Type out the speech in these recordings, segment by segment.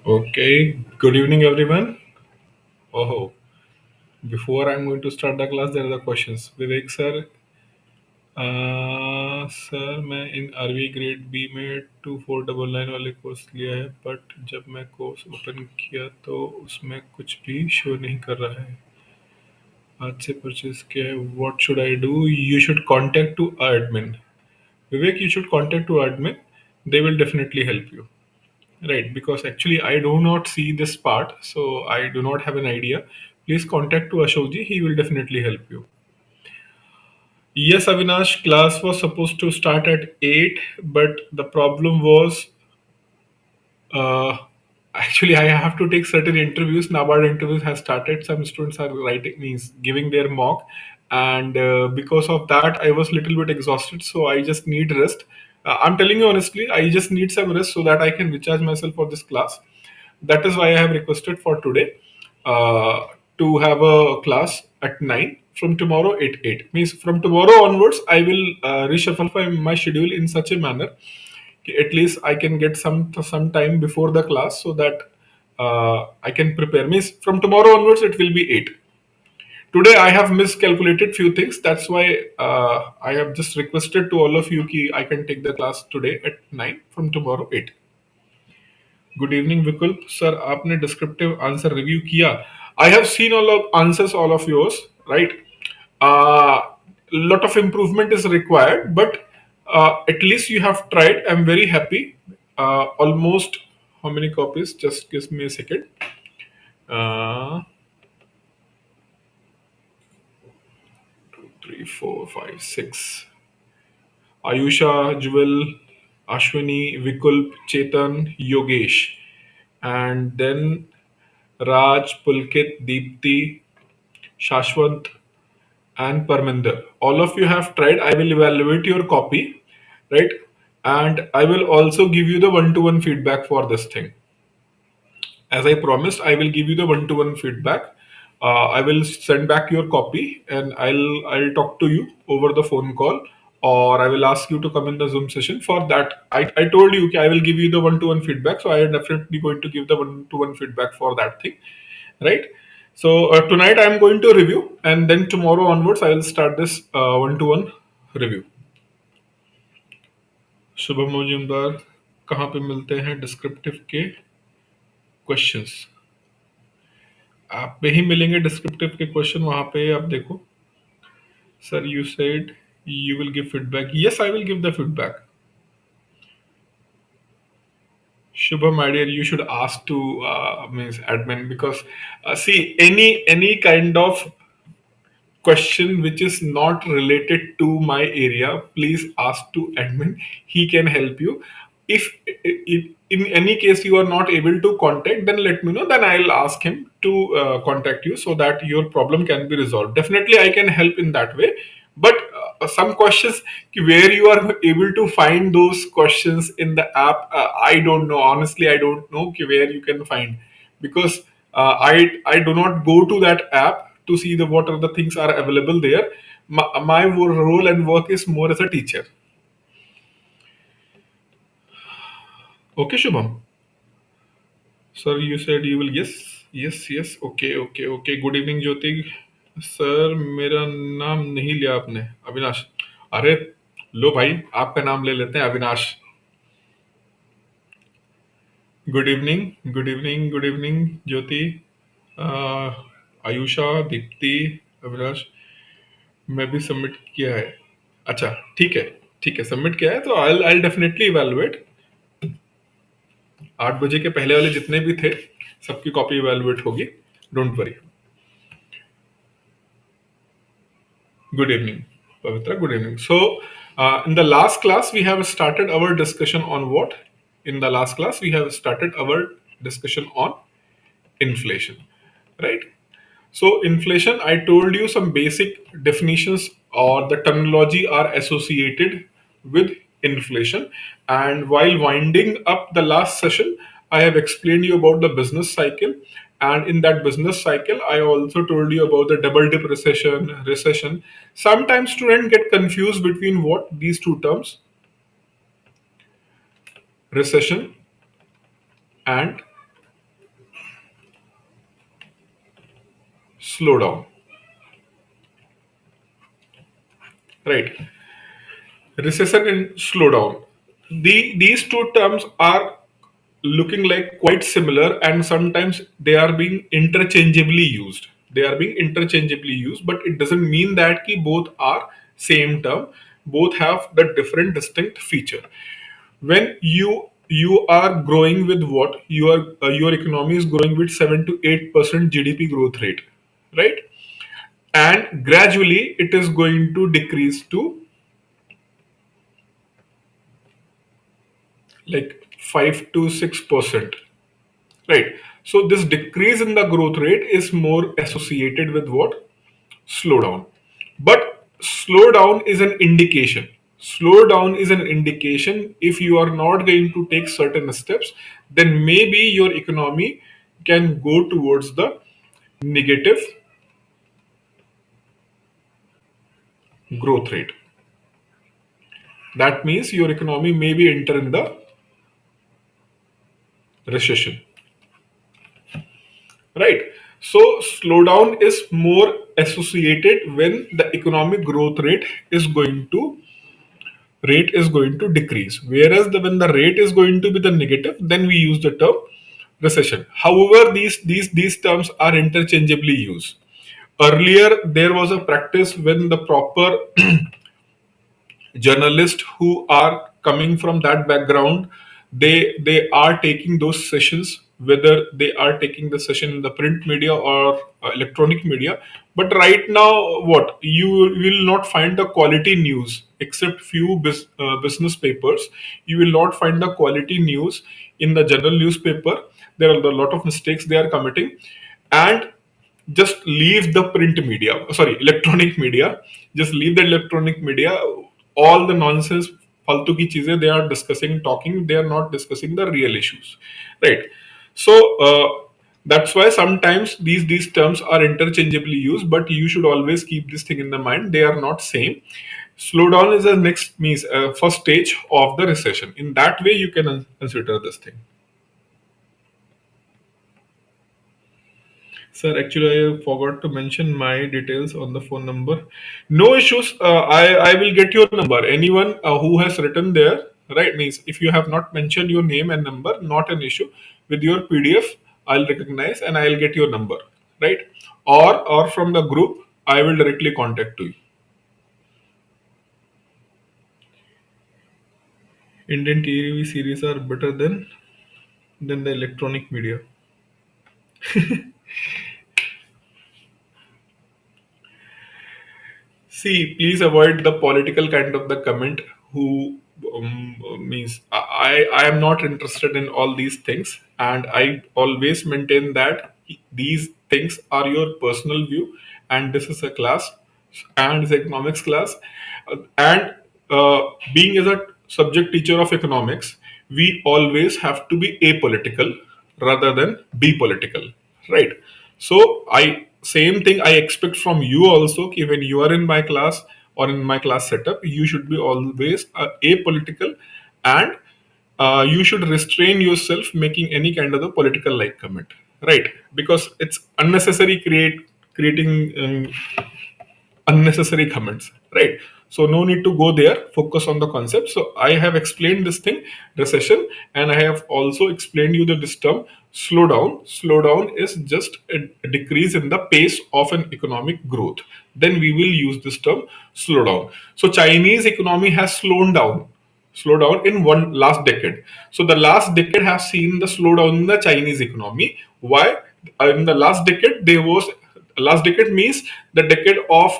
Okay, good evening, everyone. Oh, before I'm going to start the class, there are the questions. Vivek sir, sir मैं इन RB grade B में 2499 वाले course लिया है but जब मैं course open किया तो उसमें कुछ भी शो नहीं कर रहा है आज से परचेज किया है what should I do you should contact to admin Vivek you should contact to admin they will definitely help you. Right, because actually I do not see this part, so I do not have an idea. Please contact to Ashokji, he will definitely help you. Yes, Avinash, class was supposed to start at 8, but the problem was uh, actually I have to take certain interviews. NABARD interviews has started. Some students are writing, means giving their mock, and because of that, I was little bit exhausted. So I just need rest. I'm telling you honestly, I just need some rest so that I can recharge myself for this class. That is why I have requested for today to have a class at 9 from tomorrow at 8. Means from tomorrow onwards, I will reshuffle my schedule in such a manner at least I can get some time before the class so that I can prepare. Means from tomorrow onwards it will be 8. Today I have miscalculated few things. That's why I have just requested to all of you कि I can take the class today at 9 from tomorrow 8. Good evening, Vikulp. Sir, आपने descriptive answer review किया. I have seen all of answers, all of yours, right? Uh, lot of improvement is required, but at least you have tried. I'm very happy. Almost how many copies? Just give me a second. Uh, 3, 4, 5, 6. Ayusha, Jewel, Ashwini, Vikulp, Chetan, Yogesh, and then Raj, Pulkit, Deepti, Shashwant, and Parminder. All of you have tried. I will evaluate your copy, right? And I will also give you the one-to-one feedback for this thing. As I promised, I will give you the one-to-one feedback. I will send back your copy, and I'll talk to you over the phone call, or I will ask you to come in the Zoom session. For that, I told you okay, I will give you the one-to-one feedback, so I am definitely going to give the one-to-one feedback for that thing, right? So tonight I am going to review, and then tomorrow onwards I will start this one-to-one review. Shubham Majumdar कहाँ पे मिलते हैं descriptive के questions? आप पे ही मिलेंगे descriptive के question, वहां पे आप देखो. Sir you said you will give feedback. Yes, I will give the feedback. Shubham, my dear, you should ask to means admin, because see, any kind of question which is not related to my area, please ask to admin. He can help you. If in any case you are not able to contact, then let me know, then I'll ask him to contact you so that your problem can be resolved. Definitely I can help in that way, but some questions where you are able to find those questions in the app, I don't know, honestly I don't know where you can find, because I do not go to that app to see the what are the things are available there. My role and work is more as a teacher. Okay, Shubham. Sir, you said you will. Yes, yes, yes. Okay, okay, okay. Good evening, Jyoti. Sir मेरा नाम नहीं लिया आपने. अविनाश. अरे लो भाई, आपका नाम ले लेते हैं, Avinash. Good evening, good evening, good evening, Jyoti, Ayusha, Deepti, Avinash. मैं भी सबमिट किया है. अच्छा, ठीक है, ठीक है, सबमिट किया है तो आई डेफिनेटली इवेलुएट. 8 बजे के पहले वाले जितने भी थे सबकी कॉपी इवेलुएट होगी. Don't worry. Good evening, Pavitra. Good evening. So, in the last class, we have started our discussion on what? In the last class, we have started our discussion on inflation, right? So, inflation, I told you some basic definitions or the terminology are associated with inflation. And while winding up the last session, I have explained you about the business cycle. And in that business cycle, I also told you about the double dip recession. Sometimes students get confused between what these two terms, recession and slowdown, right? Recession and slowdown. These two terms are looking like quite similar, and sometimes they are being interchangeably used. They are being interchangeably used, but it doesn't mean that ki both are same term. Both have the different distinct feature. When you are growing with what your economy is growing with 7 to 8% GDP growth rate, right? And gradually it is going to decrease to like 5 to 6%, right? So this decrease in the growth rate is more associated with what? Slowdown. But slowdown is an indication. Slowdown is an indication. If you are not going to take certain steps, then maybe your economy can go towards the negative growth rate. That means your economy may be enter in the recession, right? So slowdown is more associated when the economic growth rate is going to decrease, whereas when the rate is going to be the negative, then we use the term recession. However, these terms are interchangeably used. Earlier there was a practice when the proper journalists who are coming from that background, they are taking those sessions, whether they are taking the session in the print media or electronic media. But right now, what you will not find the quality news except few business papers. You will not find the quality news in the general newspaper. There are a lot of mistakes they are committing, and just leave the print media, sorry, electronic media. Just leave the electronic media. All the nonsense, faltu ki cheezein they are discussing, talking. They are not discussing the real issues, right? So that's why sometimes these terms are interchangeably used, but you should always keep this thing in the mind. They are not same. Slowdown is the next means first stage of the recession. In that way, you can consider this thing. Sir, actually, I forgot to mention my details on the phone number. No issues. I will get your number. Anyone who has written there, right? Means if you have not mentioned your name and number, not an issue. With your PDF, I'll recognize and I'll get your number, right? Or from the group, I will directly contact you. Indian TV series are better than the electronic media. See, please avoid the political kind of the comment who means I am not interested in all these things, and I always maintain that these things are your personal view, and this is a class, and it's economics class, and being as a subject teacher of economics, we always have to be apolitical rather than be political, right? So I same thing I expect from you also. Ki when you are in my class or in my class setup, you should be always apolitical, and you should restrain yourself making any kind of a political like comment, right? Because it's unnecessary creating unnecessary comments, right? So no need to go there. Focus on the concept. So I have explained this thing, recession, and I have also explained you this term slowdown. Slowdown is just a decrease in the pace of an economic growth. Then we will use this term slowdown. So Chinese economy has slowed down in one last decade. So the last decade has seen the slowdown in the Chinese economy. Why? In the last decade, there was last decade means the decade of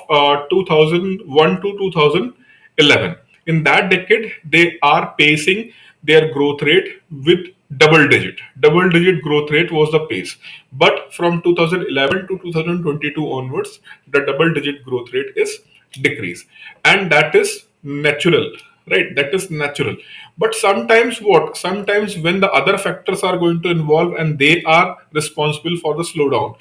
2001 to 2011. In that decade, they are pacing their growth rate with double digit growth rate was the pace. But from 2011 to 2022 onwards, the double digit growth rate is decrease, and that is natural, right? That is natural. But sometimes when the other factors are going to involve and they are responsible for the slowdown,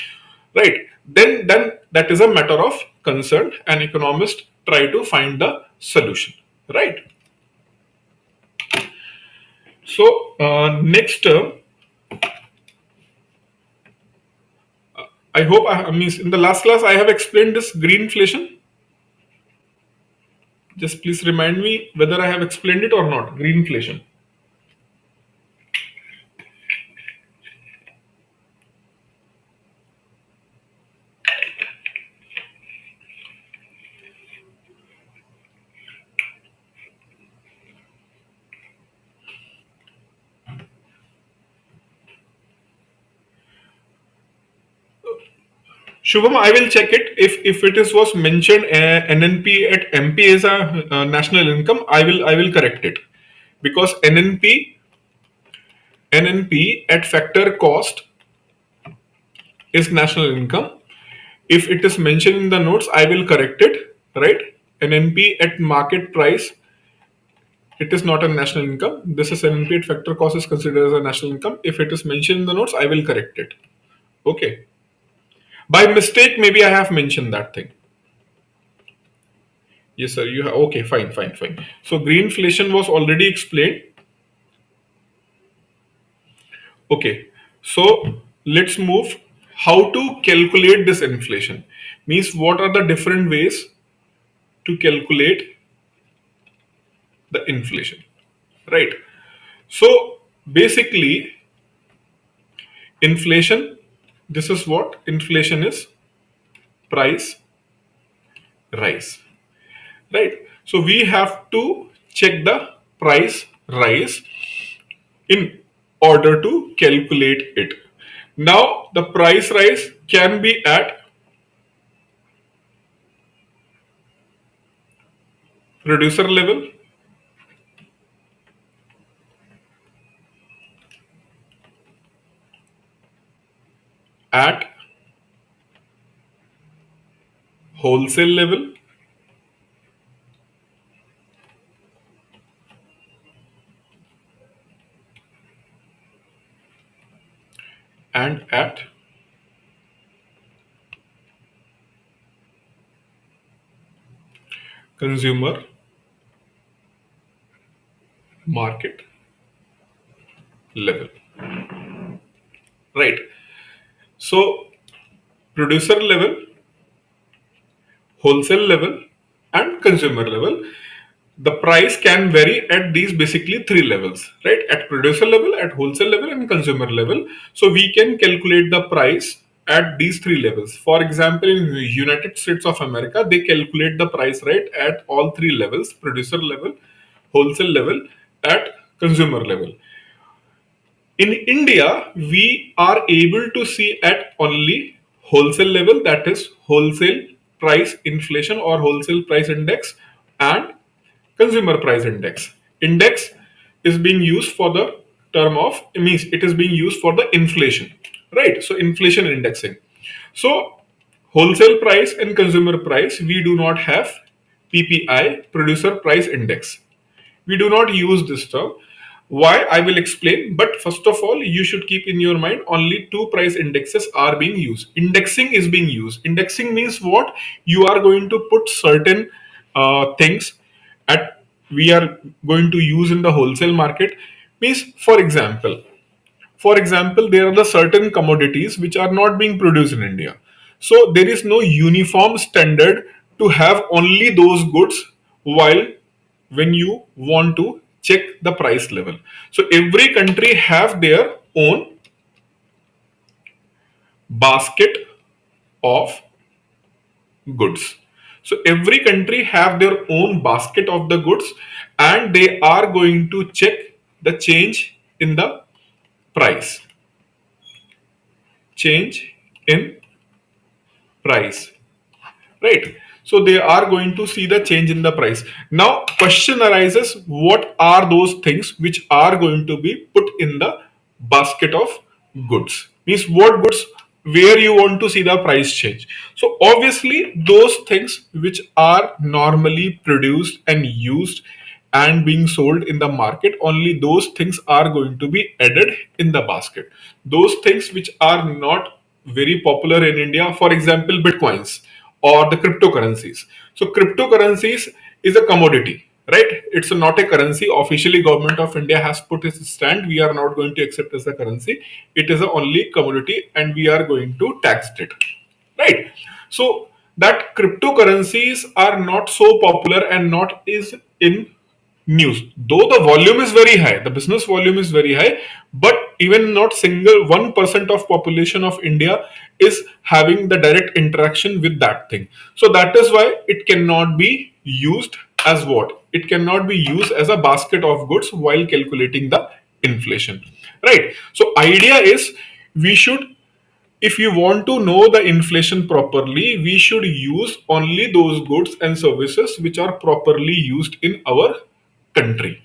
right? Then that is a matter of concern, and economists try to find the solution, right? So next I hope I mean in the last class I have explained this greenflation. Just please remind me whether I have explained it or not. Greenflation. Shubham, I will check it. If it is was mentioned NNP at MP as a national income, I will correct it, because NNP at factor cost is national income. If it is mentioned in the notes, I will correct it. Right? NNP at market price, it is not a national income. This is NNP at factor cost is considered as a national income. If it is mentioned in the notes, I will correct it. Okay. By mistake, maybe I have mentioned that thing. Yes, sir. You have okay. Fine, fine, fine. So greenflation was already explained. Okay. So let's move. How to calculate this inflation? Means what are the different ways to calculate the inflation? Right. So basically, inflation. This is what inflation is. Price rise. Right. So we have to check the price rise in order to calculate it. Now, the price rise can be at producer level, at wholesale level, and at consumer market level. Right. So, producer level, wholesale level, and consumer level. The price can vary at these basically three levels, right? At producer level, at wholesale level, and consumer level. So we can calculate the price at these three levels. For example, in the United States of America, they calculate the price right at all three levels: producer level, wholesale level, at consumer level. In India, we are able to see at only wholesale level, that is wholesale price inflation or wholesale price index, and consumer price index. Index is being used for the term of, it means it is being used for the inflation, right? So inflation indexing. So wholesale price and consumer price, we do not have PPI, producer price index. We do not use this term. Why? I will explain. But first of all, you should keep in your mind only two price indexes are being used. Indexing is being used. Indexing means what? You are going to put certain things at we are going to use in the wholesale market. Means, for example, there are the certain commodities which are not being produced in India. So there is no uniform standard to have only those goods while when you want to check the price level. So every country have their own basket of goods. So every country have their own basket of the goods, and they are going to check the change in the price. Change in price, right? So they are going to see the change in the price. Now question arises, what are those things which are going to be put in the basket of goods? Means what goods, where you want to see the price change. So obviously those things which are normally produced and used and being sold in the market, only those things are going to be added in the basket. Those things which are not very popular in India, for example, bitcoins or the cryptocurrencies. So cryptocurrencies is a commodity, right? It's not a currency. Officially, government of India has put its stand. We are not going to accept as a currency. It is a only commodity, and we are going to tax it, right? So that cryptocurrencies are not so popular and not is in news, though the volume is very high, the business volume is very high, but even not single 1% of population of India is having the direct interaction with that thing. So that is why it cannot be used as what, it cannot be used as a basket of goods while calculating the inflation, right? So idea is, we should, if you want to know the inflation properly, we should use only those goods and services which are properly used in our country,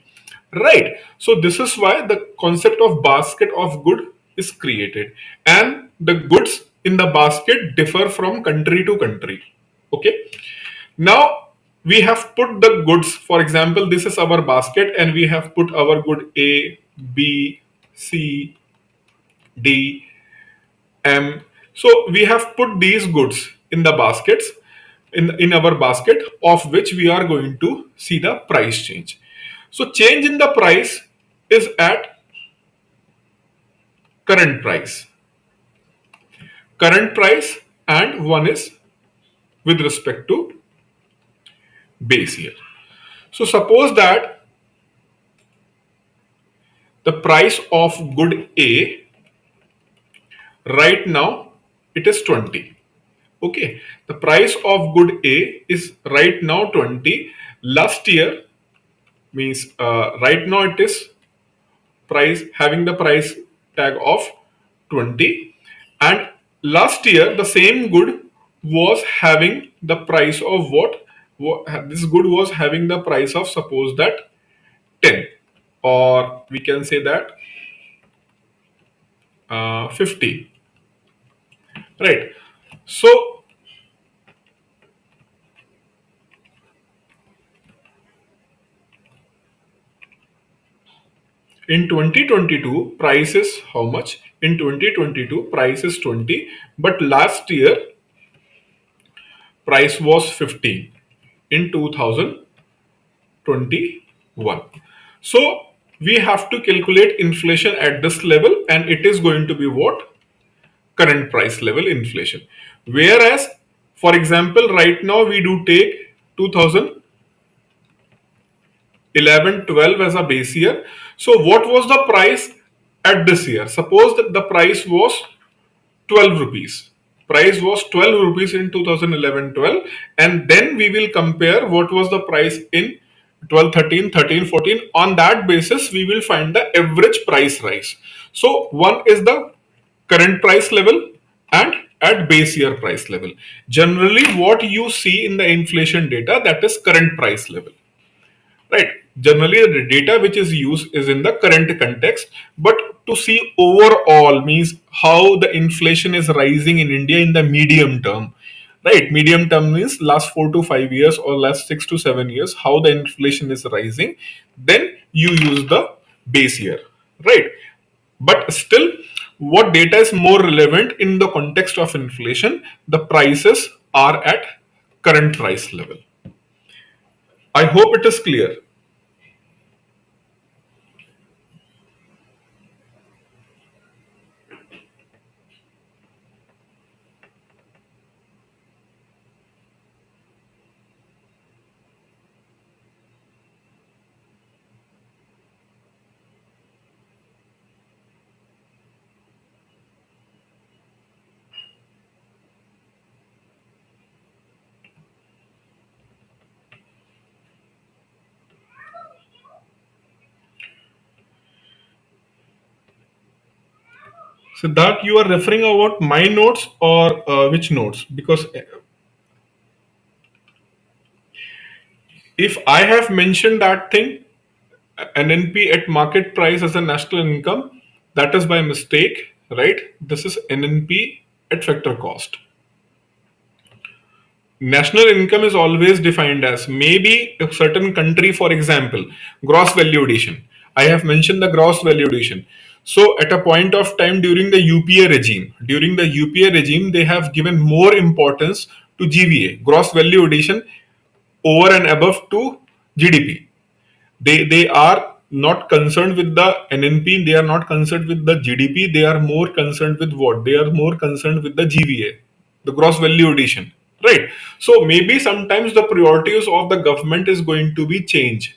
right? So this is why the concept of basket of good is created, and the goods in the basket differ from country to country. Okay, now we have put the goods, for example, this is our basket, and we have put our good A, B, C, D, M. So we have put these goods in the baskets, in our basket, of which we are going to see the price change. So change in the price is at current price. Current price, and one is with respect to base year. So suppose that the price of good A right now it is 20. Okay, the price of good A is right now 20. Last year means right now it is price, having the price tag of 20, and last year the same good was having the price of what, this good was having the price of, suppose that 10, or we can say that 50, right? So in 2022 price is how much? In 2022 price is 20, but last year price was 15 in 2021. So we have to calculate inflation at this level, and it is going to be what? Current price level inflation. Whereas, for example, right now we do take 2011-12 as a base year. So what was the price at this year? Suppose that the price was 12 rupees. Price was 12 rupees in 2011-12, and then we will compare what was the price in 12-13, 13-14. On that basis we will find the average price rise. So one is the current price level and at base year price level. Generally what you see in the inflation data, that is current price level, right? Generally the data which is used is in the current context, but to see overall means how the inflation is rising in India in the medium term, right? Medium term means last 4 to 5 years or last 6 to 7 years, how the inflation is rising, then you use the base year, right? But still, what data is more relevant in the context of inflation? The prices are at current price level. I hope it is clear. So that you are referring about my notes, or which notes? Because if I have mentioned that thing, NNP at market price as a national income, that is by mistake, right? This is NNP at factor cost. National income is always defined as maybe a certain country, for example, gross value addition. I have mentioned the gross value addition. So at a point of time during the UPA regime, they have given more importance to GVA, gross value addition, over and above to GDP. They are not concerned with the NNP, they are not concerned with the GDP, they are more concerned with what? They are more concerned with the GVA, the gross value addition, right? So maybe sometimes the priorities of the government is going to be changed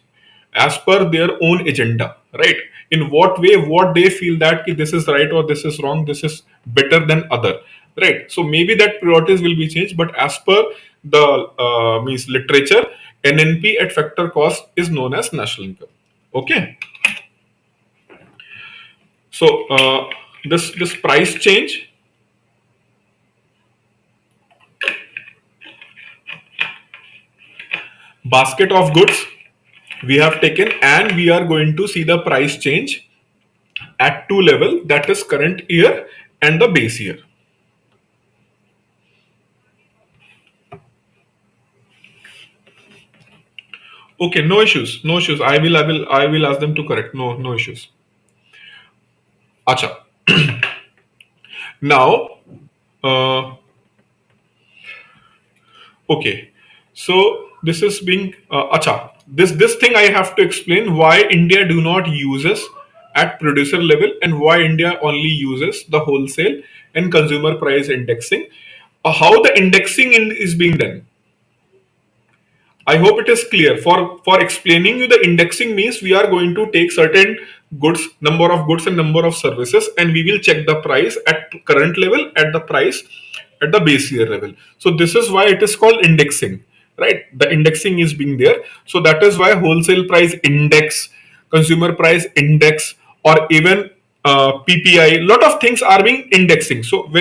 as per their own agenda, right? In what way, what they feel that this is right or this is wrong, this is better than other, right? So maybe that priorities will be changed, but as per the means literature, NNP at factor cost is known as national income. Okay, so this price change, basket of goods we have taken, and we are going to see the price change at two level, that is current year and the base year. Okay, no issues, no issues. I will ask them to correct. No, no issues. Acha. Now, uh, okay. So this is being acha. This thing I have to explain why India do not uses at producer level and why India only uses the wholesale and consumer price indexing. How the indexing is being done. I hope it is clear. For explaining you, the indexing means we are going to take certain goods, number of goods and number of services, and we will check the price at current level, at the price at the base year level. So this is why it is called indexing, right? The indexing is being there. So that is why wholesale price index, consumer price index, or even PPI, lot of things are being indexing. So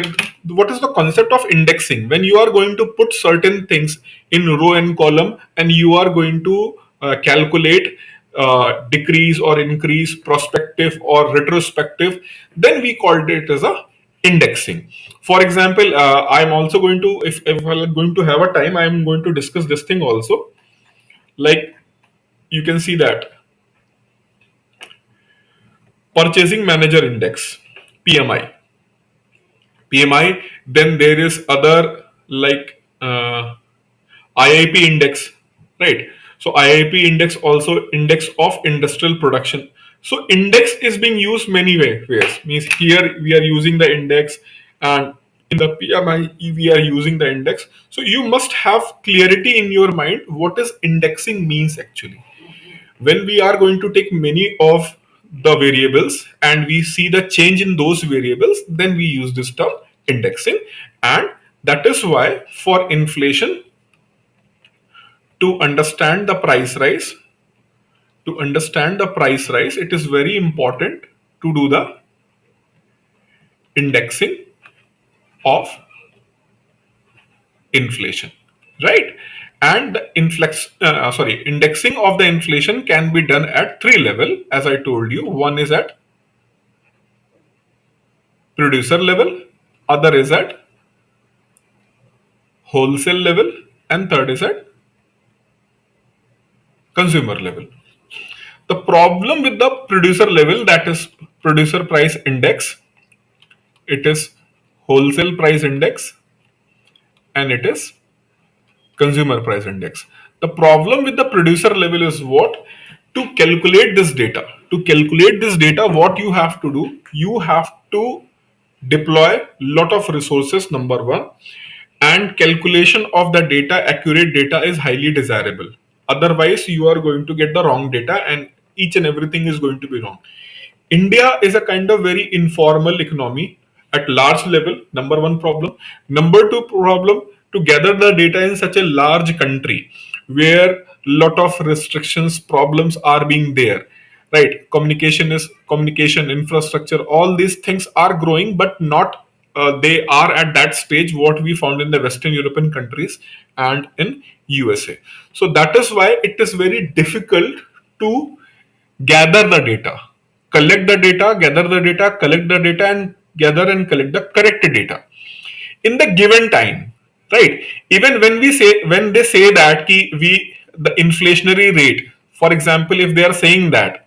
what is the concept of indexing? When you are going to put certain things in row and column, and you are going to calculate decrease or increase, prospective or retrospective, then we called it as a indexing. For example, I'm also going to, if I'm going to have a time, I'm going to discuss this thing also. Like, you can see that purchasing manager index, PMI. PMI. Then there is other like IIP index, right? So IIP index also index of industrial production. So index is being used many ways. Means here we are using the index, and in the PMI we are using the index. So you must have clarity in your mind what is indexing means actually. When we are going to take many of the variables and we see the change in those variables, then we use this term indexing. And that is why for inflation, to understand the price rise, it is very important to do the indexing of inflation, right? And the indexing of the inflation can be done at three level, as I told you. One is at producer level, other is at wholesale level, and third is at consumer level. The problem with the producer level, that is producer price index, it is wholesale price index, and it is consumer price index. The problem with the producer level is what? To calculate this data. To calculate this data, what you have to do? You have to deploy lot of resources, number one, and calculation of the data, accurate data is highly desirable. Otherwise, you are going to get the wrong data, and each and everything is going to be wrong. India is a kind of very informal economy at large level. Number one problem. Number two problem, to gather the data in such a large country where lot of restrictions, problems are being there. Right, communication infrastructure. All these things are growing, but not they are at that stage what we found in the Western European countries and in USA. So that is why it is very difficult to gather the data, collect the data, gather the data, collect the data, and gather and collect the correct data in the given time, right? Even when they say that the inflationary rate, for example, if they are saying that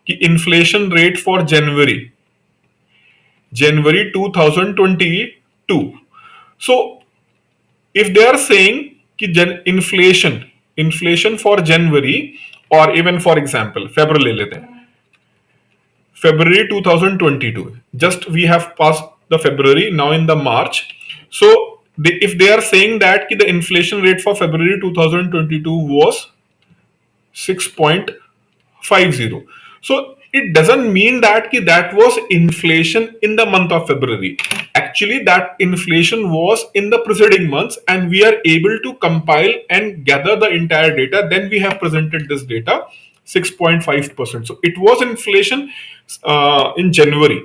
inflation rate for January 2022. So if they are saying कि inflation for January or even for example February ले लेते हैं, February 2022, just we have passed the February, now in the March. So if they are saying that the inflation rate for February 2022 was 6.50. So it doesn't mean that that was inflation in the month of February. Actually, that inflation was in the preceding months, and we are able to compile and gather the entire data. Then we have presented this data 6.5%. So it was inflation in January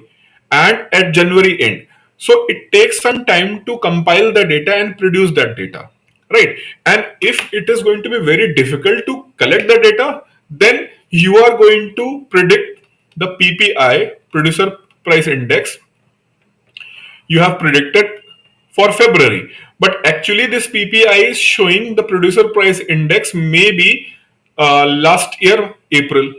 and at January end. So it takes some time to compile the data and produce that data, right? And if it is going to be very difficult to collect the data, then you are going to predict the PPI, producer price index, you have predicted for February, but actually this PPI is showing the producer price index maybe last year April.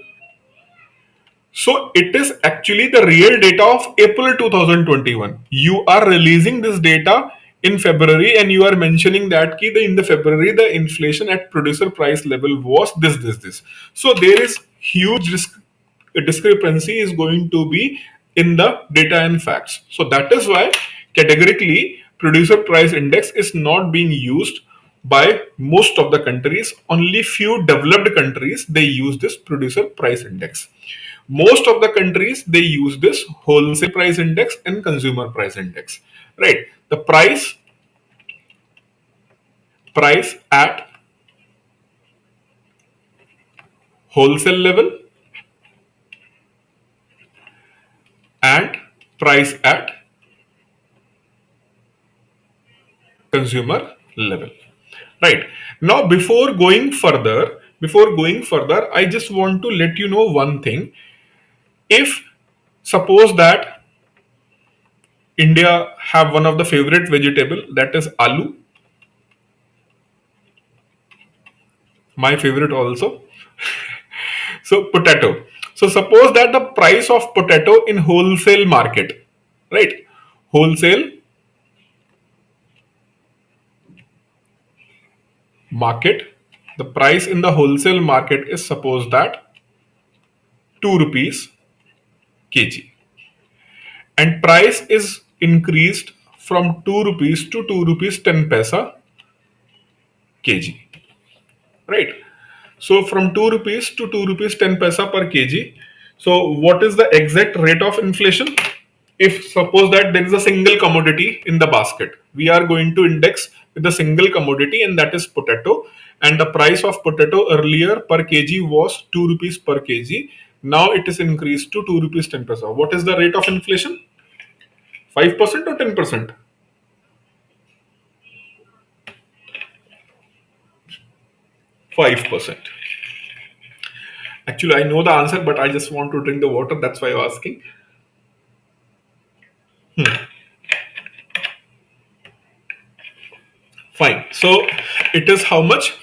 So it is actually the real data of April 2021. You are releasing this data in February and you are mentioning that in the February the inflation at producer price level was this. So there is huge discrepancy is going to be in the data and facts. So that is why categorically producer price index is not being used by most of the countries. Only few developed countries they use this producer price index. Most of the countries they use this wholesale price index and consumer price index, right? The price at wholesale level and price at consumer level, right? Now before going further, I just want to let you know one thing. If suppose that India have one of the favorite vegetable, that is aloo, my favorite also. So potato. So suppose that the price of potato in wholesale market, right? Wholesale market, the price in the wholesale market is suppose that 2 rupees kg, and price is increased from 2 rupees to 2 rupees 10 paisa kg, right? So from 2 rupees to 2 rupees 10 paisa per kg. So what is the exact rate of inflation? If suppose that there is a single commodity in the basket, we are going to index with the single commodity, and that is potato. And the price of potato earlier per kg was 2 rupees per kg. Now it is increased to 2 rupees 10 paisa. What is the rate of inflation? 5% or 10%? 5%. Actually, I know the answer, but I just want to drink the water. That's why I'm asking. Fine. So it is how much?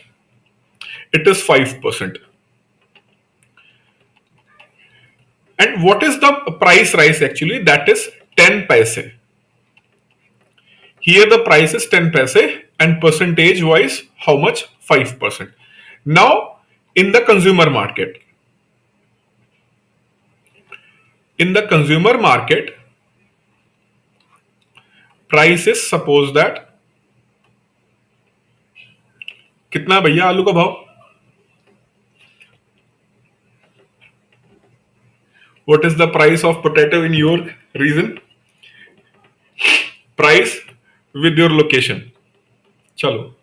It is 5%. And what is the price rise actually? That is 10 paise. Here the price is 10 paise and percentage wise how much? 5%. Now in the consumer market, price is suppose that कितना भैया आलू का भाव? What is the price of potato in your region? Price with your location. चलो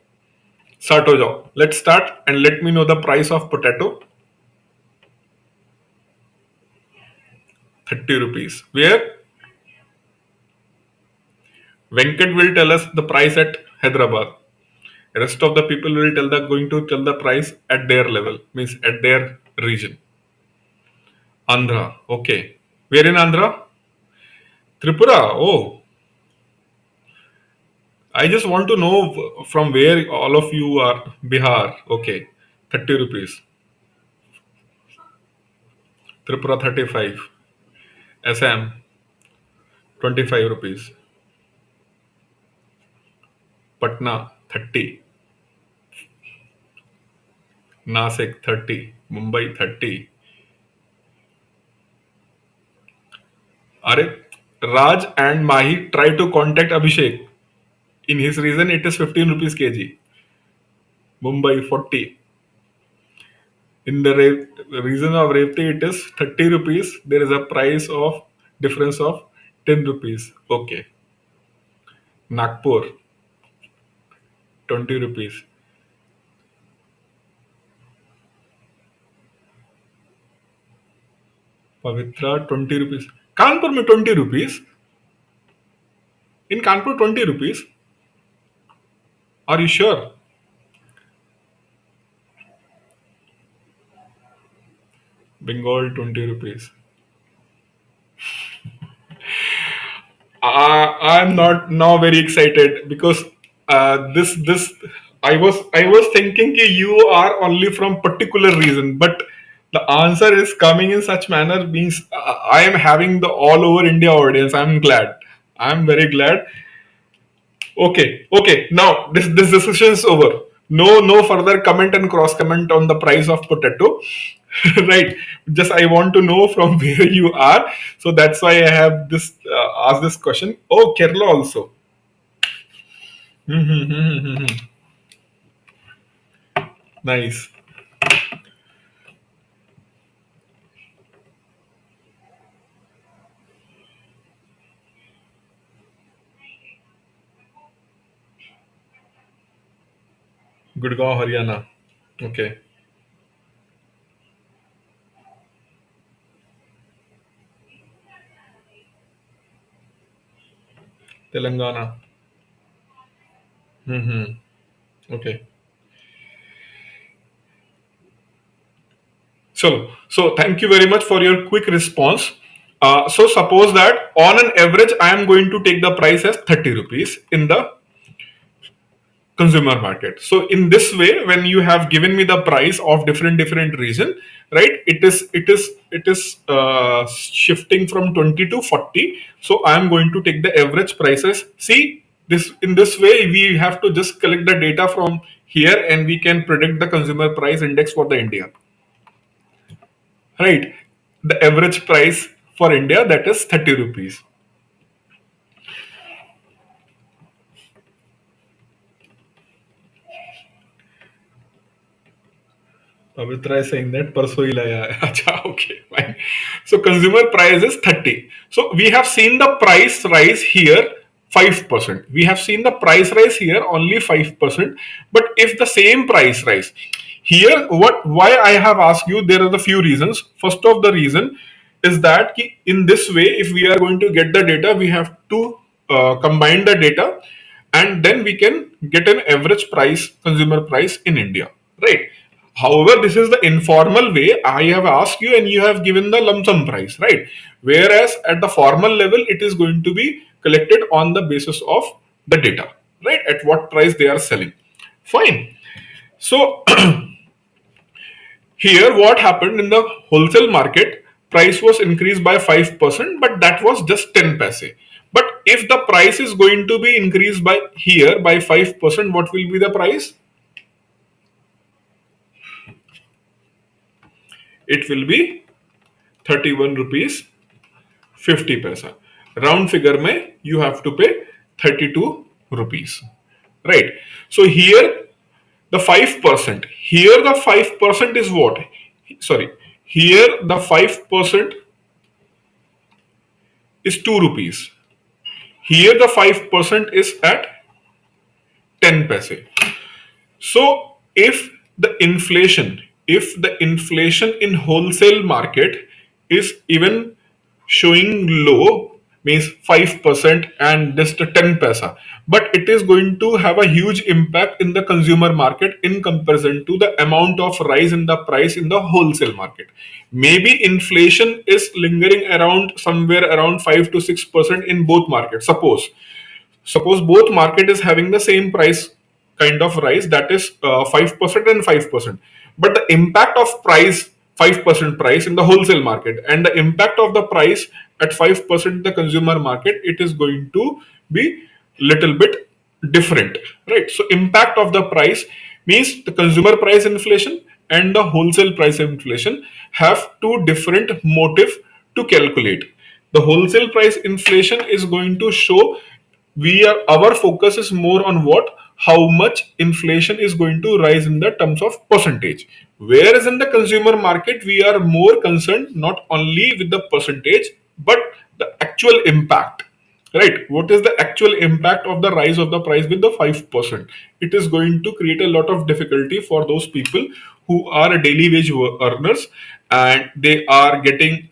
start हो जाओ. Let's start and let me know the price of potato. 30 rupees. Where? Venkat will tell us the price at Hyderabad. Rest of the people will going to tell the price at their level, means at their region. Andhra, okay. Where in Andhra? Tripura. Oh, I just want to know from where all of you are. Bihar, okay. 30 rupees. Tripura 35. SM 25 rupees. Patna 30. Nasik 30. Mumbai 30. Are Raj and Mahi try to contact Abhishek. In his reason, it is 15 rupees kg. Mumbai 40. In the reason of Revti, it is 30 rupees. There is a price of difference of 10 rupees. Okay. Nagpur 20 rupees. Pavitra 20 rupees. Kanpur में 20 rupees. In Kanpur 20 rupees. Are you sure? Bengal 20 rupees. I'm not now very excited because this I was thinking कि you are only from particular reason, but the answer is coming in such manner means I am having the all over India audience. I'm glad. I'm very glad. Okay, okay. Now this discussion is over. No further comment and cross comment on the price of potato. Right. Just I want to know from where you are. So that's why I have this asked this question. Oh, Kerala also. Nice. Gurgaon, Haryana. Okay. Telangana. Okay. So thank you very much for your quick response. So suppose that on an average, I am going to take the price as 30 rupees in the consumer market. So in this way, when you have given me the price of different region, right, it is shifting from 20 to 40. So I am going to take the average prices. See, this in this way we have to just collect the data from here and we can predict the consumer price index for the India, right? The average price for India, that is 30 rupees. Pavitra is saying that परसों ही लाया है. अच्छा, okay, fine. So consumer price is 30. So we have seen the price rise here 5%. We have seen the price rise here only 5%. But if the same price rise here, why I have asked you, there are the few reasons. First of the reason is that in this way, if we are going to get the data, we have to combine the data and then we can get an average price, consumer price in India, right? However, this is the informal way. I have asked you and you have given the lump sum price, right? Whereas at the formal level, it is going to be collected on the basis of the data, right? At what price they are selling. Fine. So here what happened in the wholesale market, price was increased by 5%, but that was just 10 paise. But if the price is going to be increased by here by 5%, what will be the price? It will be 31 rupees 50 paisa. Round figure में you have to pay 32 rupees, right? So here the 5%. Here the 5% is what? Sorry, here the 5% is 2 rupees. Here the 5% is at 10 paise. So if the inflation in wholesale market is even showing low, means 5% and just a 10 paisa, but it is going to have a huge impact in the consumer market in comparison to the amount of rise in the price in the wholesale market. Maybe inflation is lingering around somewhere around 5 to 6% in both markets. Suppose both market is having the same price kind of rise, that is 5% and 5%, but the impact of price 5% price in the wholesale market and the impact of the price at 5% in the consumer market, it is going to be little bit different, right? So impact of the price means the consumer price inflation and the wholesale price inflation have two different motive to calculate. The wholesale price inflation is going to show our focus is more on what, how much inflation is going to rise in the terms of percentage, whereas in the consumer market we are more concerned not only with the percentage but the actual impact. Right, what is the actual impact of the rise of the price with the 5%? It is going to create a lot of difficulty for those people who are daily wage earners and they are getting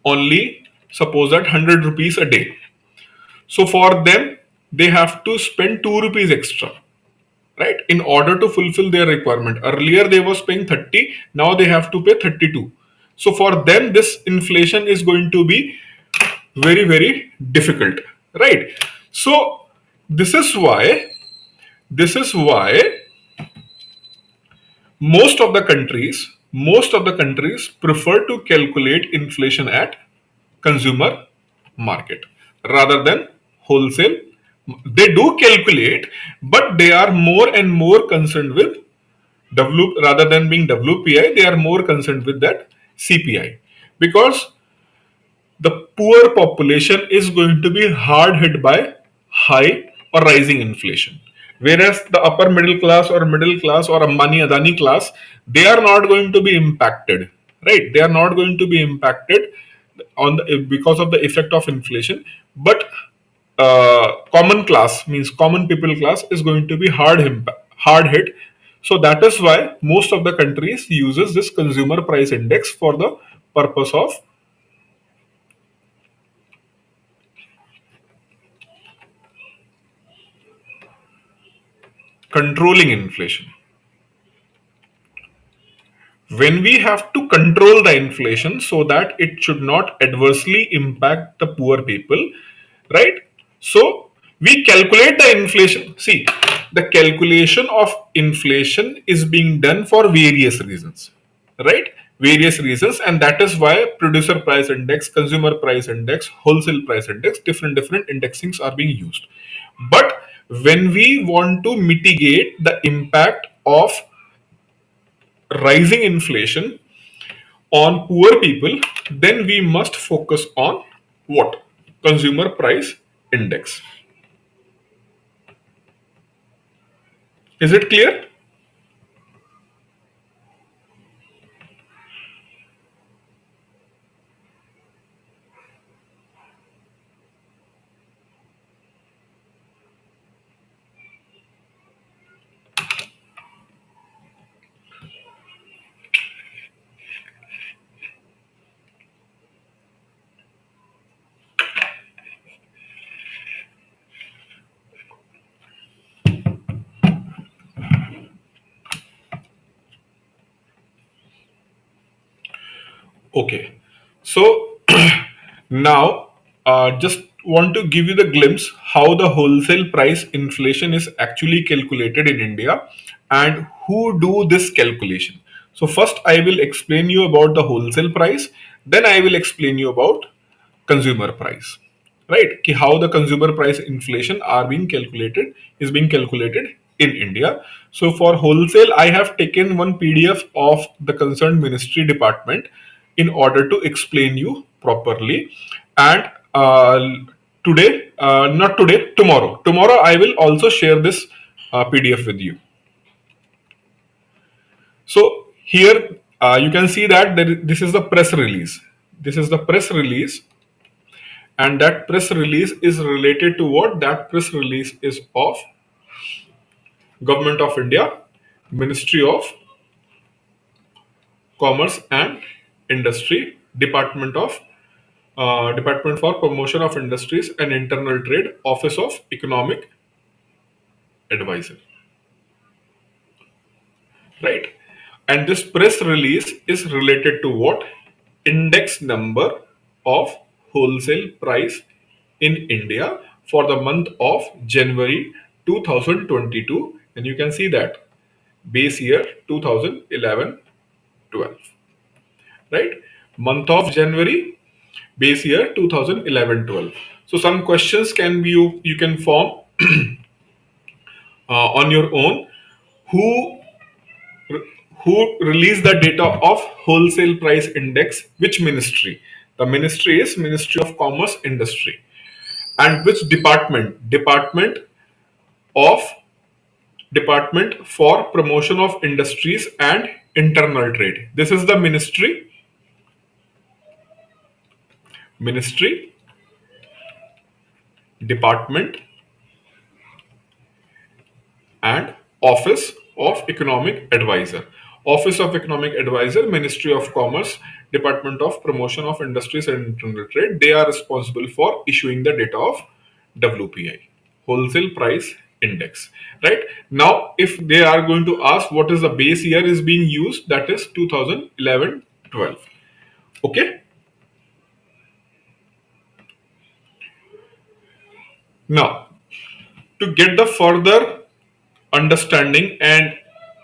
only, suppose that, 100 rupees a day. So for them, they have to spend 2 rupees extra, right, in order to fulfill their requirement. Earlier they was paying 30, now they have to pay 32. So for them, this inflation is going to be very, very difficult, right? So this is why, this is why most of the countries prefer to calculate inflation at consumer market rather than wholesale. They do calculate, but they are more and more concerned with rather than being WPI, they are more concerned with that CPI, because the poor population is going to be hard hit by high or rising inflation, whereas the upper middle class or Ambani Adani class, they are not going to be impacted, right? They are not going to be impacted on the because of the effect of inflation, but common class, means common people class, is going to be hard hit. So that is why most of the countries uses this consumer price index for the purpose of controlling inflation. When we have to control the inflation so that it should not adversely impact the poor people, right? So we calculate the inflation. See, the calculation of inflation is being done for various reasons, right? Various reasons, and that is why producer price index, consumer price index, wholesale price index, different indexings are being used. But when we want to mitigate the impact of rising inflation on poor people, then we must focus on what? Consumer price index. Is it clear? Okay. So now just want to give you the glimpse how the wholesale price inflation is actually calculated in India and who do this calculation. So first I will explain you about the wholesale price, then I will explain you about consumer price, right? Ki how the consumer price inflation are being calculated, is being calculated in India. So for wholesale, I have taken one PDF of the concerned ministry department in order to explain you properly. And today, not today, tomorrow I will also share this PDF with you. So here you can see that this is the press release. This is the press release, and that press release is related to what? That press release is of Government of India, Ministry of Commerce and Industry, Department for Promotion of Industries and Internal Trade, Office of Economic Advisor, right? And this press release is related to what? Index number of wholesale price in India for the month of January 2022, and you can see that base year 2011 12, right? Month of January, base year 2011 12. So some questions can be, you can form on your own. Who Who released the data of wholesale price index? Which ministry? The ministry is Ministry of Commerce Industry. And which department? Of Department for Promotion of Industries and Internal Trade. This is the ministry, department, and Office of Economic Advisor. Office of Economic Advisor, Ministry of Commerce, Department of Promotion of Industries and Internal Trade. They are responsible for issuing the data of WPI, Wholesale Price Index. Right now, if they are going to ask what is the base year is being used, that is 2011-12. Okay. Now, to get the further understanding and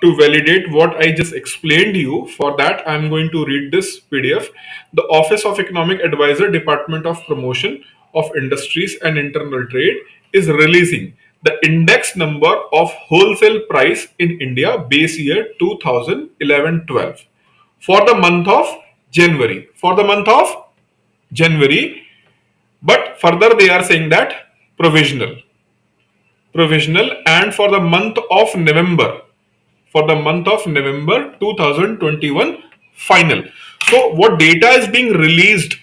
to validate what I just explained to you, for that I'm going to read this PDF. The Office of Economic Advisor, Department of Promotion of Industries and Internal Trade is releasing the index number of wholesale price in India base year 2011-12 for the month of January. For the month of January, but further they are saying that provisional and for the month of November, 2021 final. So what data is being released,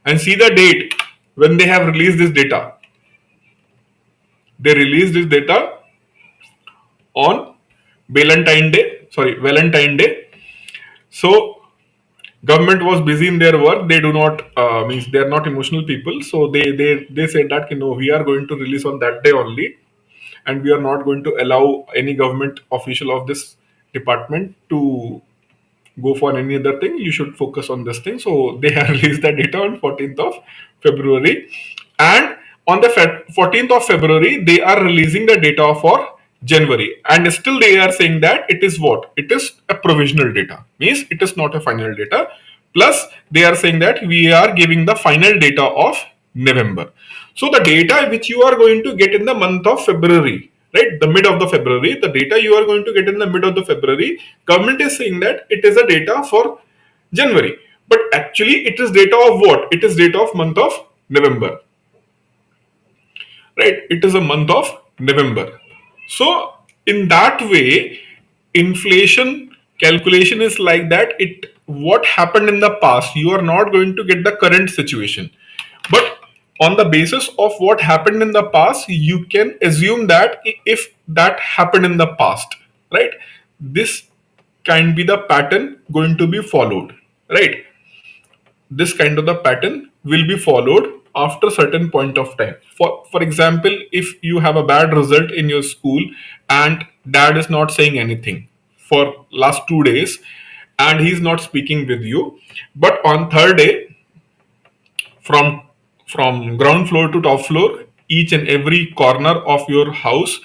and see the date when they have released this data. They released this data on Valentine Day. So government was busy in their work. They do not means they are not emotional people. So they said that, you know, we are going to release on that day only, and we are not going to allow any government official of this department to go for any other thing. You should focus on this thing. So they have released the data on 14th of February, and on the 14th of February they are releasing the data for January, and still they are saying that it is what? It is a provisional data, means it is not a final data. Plus they are saying that we are giving the final data of November. So the data which you are going to get in the month of February, right, the mid of the February, the data you are going to get in the mid of the February, government is saying that it is a data for January, but actually it is data of what? It is data of month of November, right? It is a month of November. So in that way, inflation calculation is like that. It what happened in the past, you are not going to get the current situation, but on the basis of what happened in the past, you can assume that if that happened in the past, right, this can be the pattern going to be followed, right? This kind of the pattern will be followed after certain point of time. For example, if you have a bad result in your school and dad is not saying anything for last 2 days, and he's not speaking with you, but on third day, from ground floor to top floor, each and every corner of your house,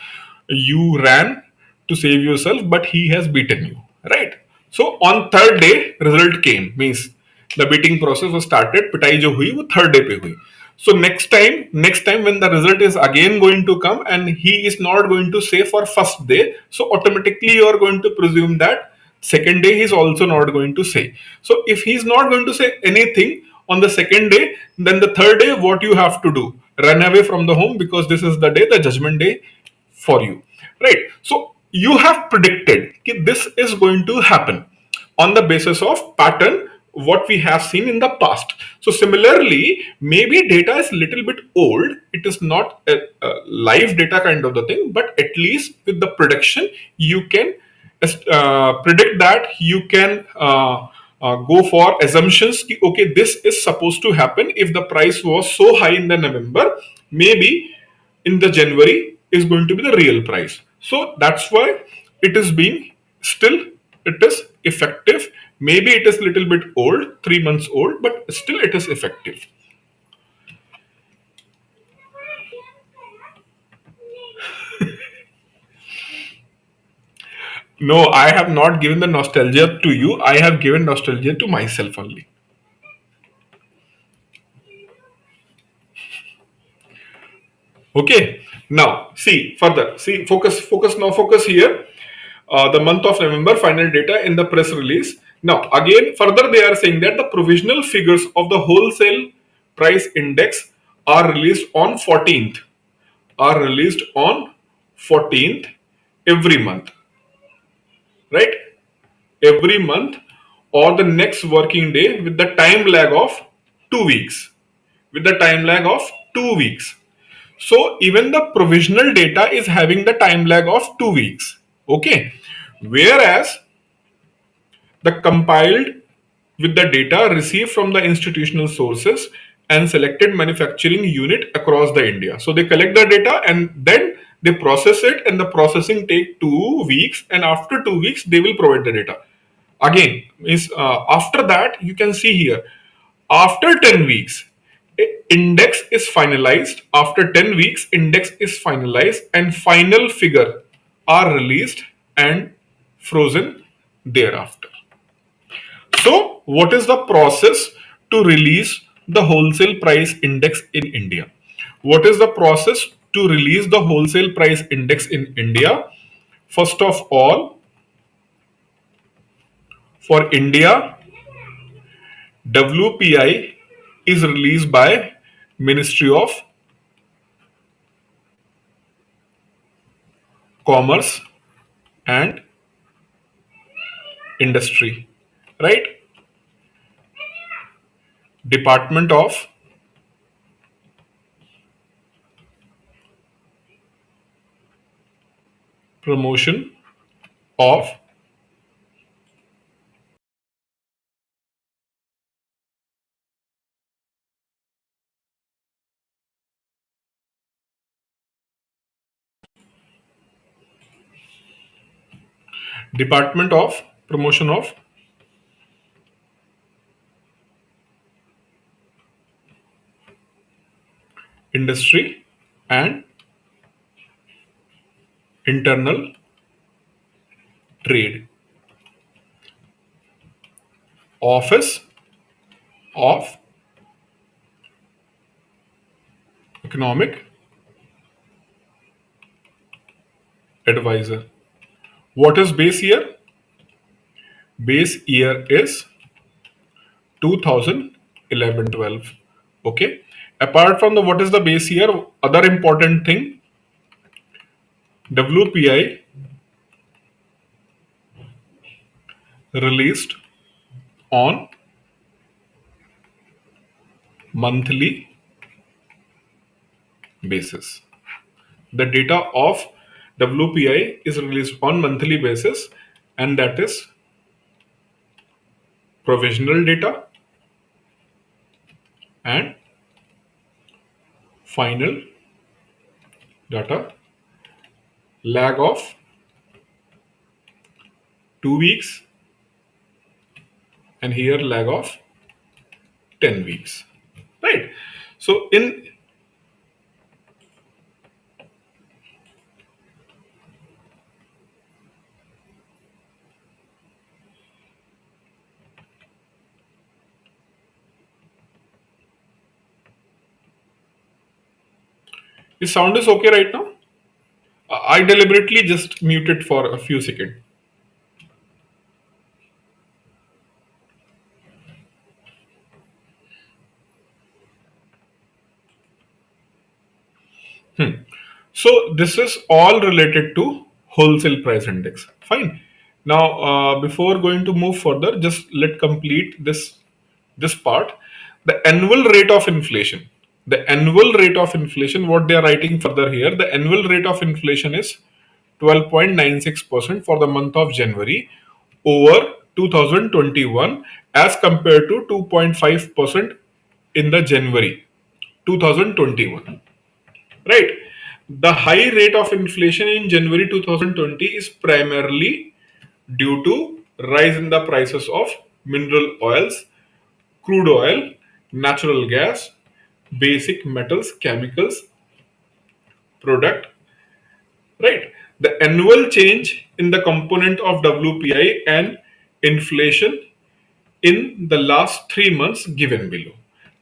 you ran to save yourself, but he has beaten you, right? So on third day result came, means the beating process was started, पिटाई जो हुई वो third day पे हुई. So next time when the result is again going to come and he is not going to say for first day, so automatically you are going to presume that second day he is also not going to say. So if he is not going to say anything on the second day, then the third day what you have to do? Run away from the home, because this is the day, the judgment day for you, right? So you have predicted that this is going to happen on the basis of pattern what we have seen in the past. So similarly, maybe data is little bit old, it is not a live data kind of the thing, but at least with the prediction you can predict that, you can go for assumptions. Okay, this is supposed to happen. If the price was so high in the November, maybe in the January is going to be the real price. So that's why it is being still, it is effective. Maybe it is little bit old, 3 months old, but still it is effective. No, I have not given the nostalgia to you. I have given nostalgia to myself only. Okay. Now, see further. See, focus now. Focus here. The month of November final data in the press release. Now, again, further they are saying that the provisional figures of the wholesale price index are released on 14th. Are released on 14th every month, right? Every month or the next working day with the time lag of 2 weeks. With the time lag of 2 weeks. So even the provisional data is having the time lag of 2 weeks. Okay. Whereas the compiled with the data received from the institutional sources and selected manufacturing unit across the India. So they collect the data and then they process it, and the processing take 2 weeks, and after 2 weeks they will provide the data. Again, after that you can see here, after 10 weeks index is finalized. After 10 weeks index is finalized and final figure are released and frozen thereafter. So, what is the process to release the wholesale price index in India? What is the process to release the wholesale price index in India? First of all, for India, WPI is released by Ministry of Commerce and Industry, right? Department of Promotion of Department of Promotion of Industry and Internal Trade, Office of Economic Advisor. What is base year? Base year is 2011-12. Okay. Apart from the what is the base year, other important thing, WPI released on monthly basis. The data of WPI is released on monthly basis, and that is provisional data and final data, lag of 2 weeks, and here lag of 10 weeks, right? So in the sound is okay right now. I deliberately just muted for a few seconds. So this is all related to wholesale price index. Fine. Now, before going to move further, just let complete this part. The annual rate of inflation. The annual rate of inflation. What they are writing further here. The annual rate of inflation is 12.96% for the month of January over 2021 as compared to 2.5% in the January 2021, right? The high rate of inflation in January 2020 is primarily due to rise in the prices of mineral oils, crude oil, natural gas, basic metals, chemicals, product, right? The annual change in the component of WPI and inflation in the last 3 months given below,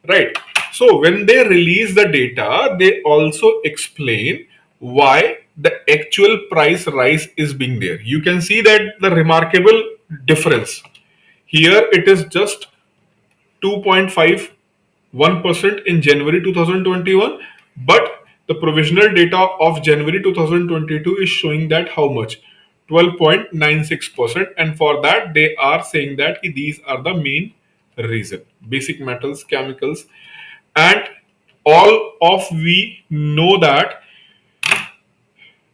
right? So when they release the data, they also explain why the actual price rise is being there. You can see that the remarkable difference here, it is just 2.51% in January 2021, but the provisional data of January 2022 is showing that how much? 12.96%, and for that they are saying that these are the main reason: basic metals, chemicals, and all of we know that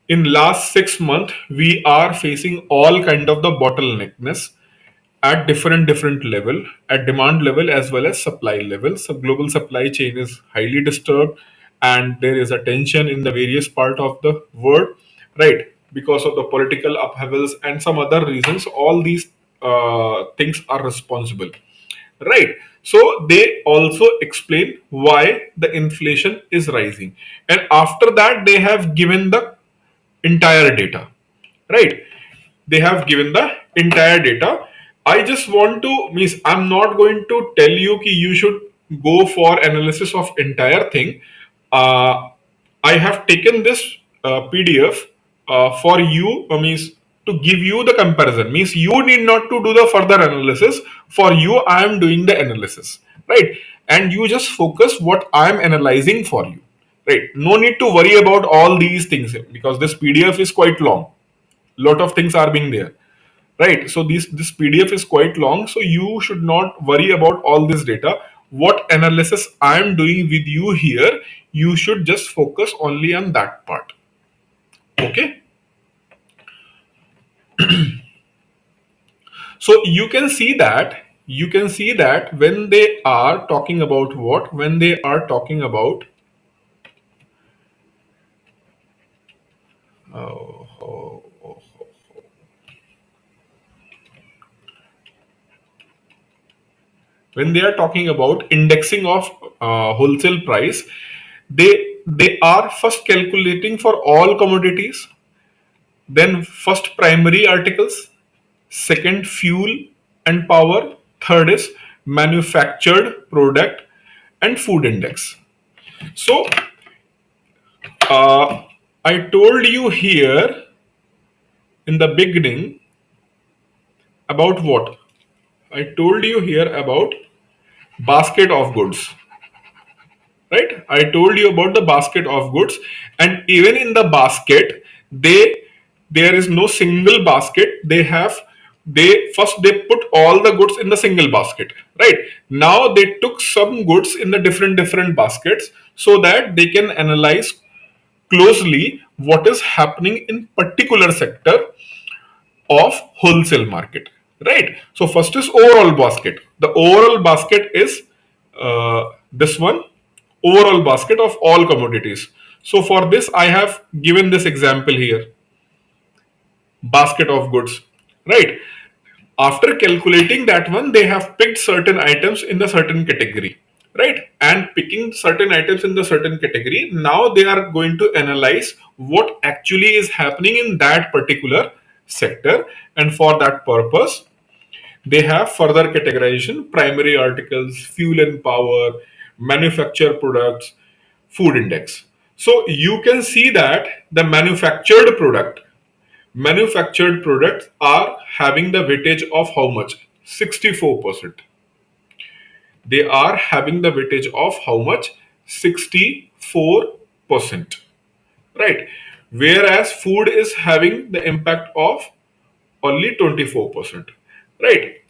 in last 6 months we are facing all kind of the bottleneckness at different level, at demand level as well as supply level. So global supply chain is highly disturbed, and there is a tension in the various part of the world, right? Because of the political upheavals and some other reasons, all these things are responsible, right? So they also explain why the inflation is rising, and after that they have given the entire data, right? They have given the entire data. I just want to, means I'm not going to tell you ki you should go for analysis of entire thing. uh, I have taken this PDF for you, means to give you the comparison, means you need not to do the further analysis. For you I am doing the analysis, right? And you just focus what I am analyzing for you, right? No need to worry about all these things because this PDF is quite long. Lot of things are being there, right? So this PDF is quite long, so you should not worry about all this data. What analysis I am doing with you here, you should just focus only on that part. Okay, so you can see that when they are talking about what, when they are talking about oh, oh, oh, when they are talking about indexing of wholesale price, they are first calculating for all commodities, then first primary articles, second fuel and power, third is manufactured product and food index. So I told you here in the beginning about what? I told you here about basket of goods, right? I told you about the basket of goods, and even in the basket, there is no single basket. They put all the goods in the single basket, right? Now they took some goods in the different baskets so that they can analyze closely what is happening in particular sector of wholesale market, right? So first is overall basket. The overall basket is this one, overall basket of all commodities. So for this I have given this example here, basket of goods, right? After calculating that one, they have picked certain items in the certain category, right? And picking certain items in the certain category, now they are going to analyze what actually is happening in that particular sector, and for that purpose they have further categorization: primary articles, fuel and power, manufactured products, food index. So you can see that the manufactured products are having the weightage of how much? 64%. They are having the weightage of how much? 64%, right? Whereas food is having the impact of only 24%, right?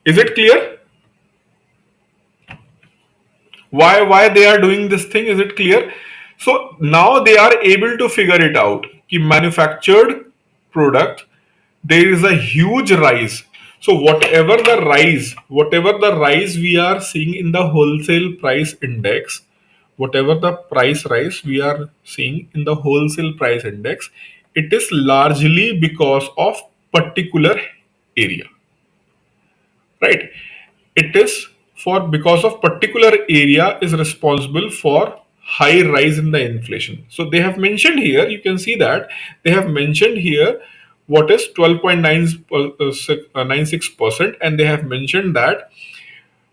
Is it clear? Why they are doing this thing? Is it clear? So now they are able to figure it out कि manufactured product, there is a huge rise. So whatever the rise we are seeing in the wholesale price index, whatever the price rise we are seeing in the wholesale price index, it is largely because of particular area, right? It is for because of particular area is responsible for high rise in the inflation. So they have mentioned here, you can see that they have mentioned here what is 12.96%, and they have mentioned that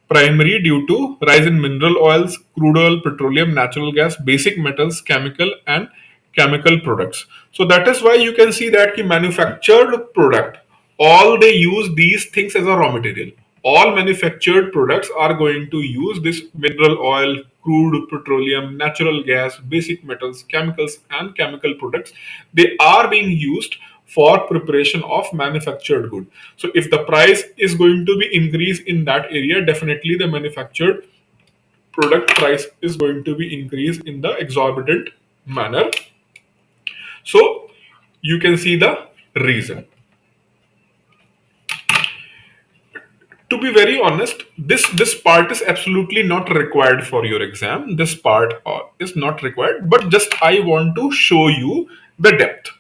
primary due to rise in mineral oils, crude oil, petroleum, natural gas, basic metals, chemical and chemical products. So that is why you can see that the manufactured product, all they use these things as a raw material. All manufactured products are going to use this mineral oil, crude, petroleum, natural gas, basic metals, chemicals and chemical products. They are being used for preparation of manufactured good. So if the price is going to be increased in that area, definitely the manufactured product price is going to be increased in the exorbitant manner. So you can see the reason. To be very honest, this part is absolutely not required for your exam. This part is not required, but just I want to show you the depth.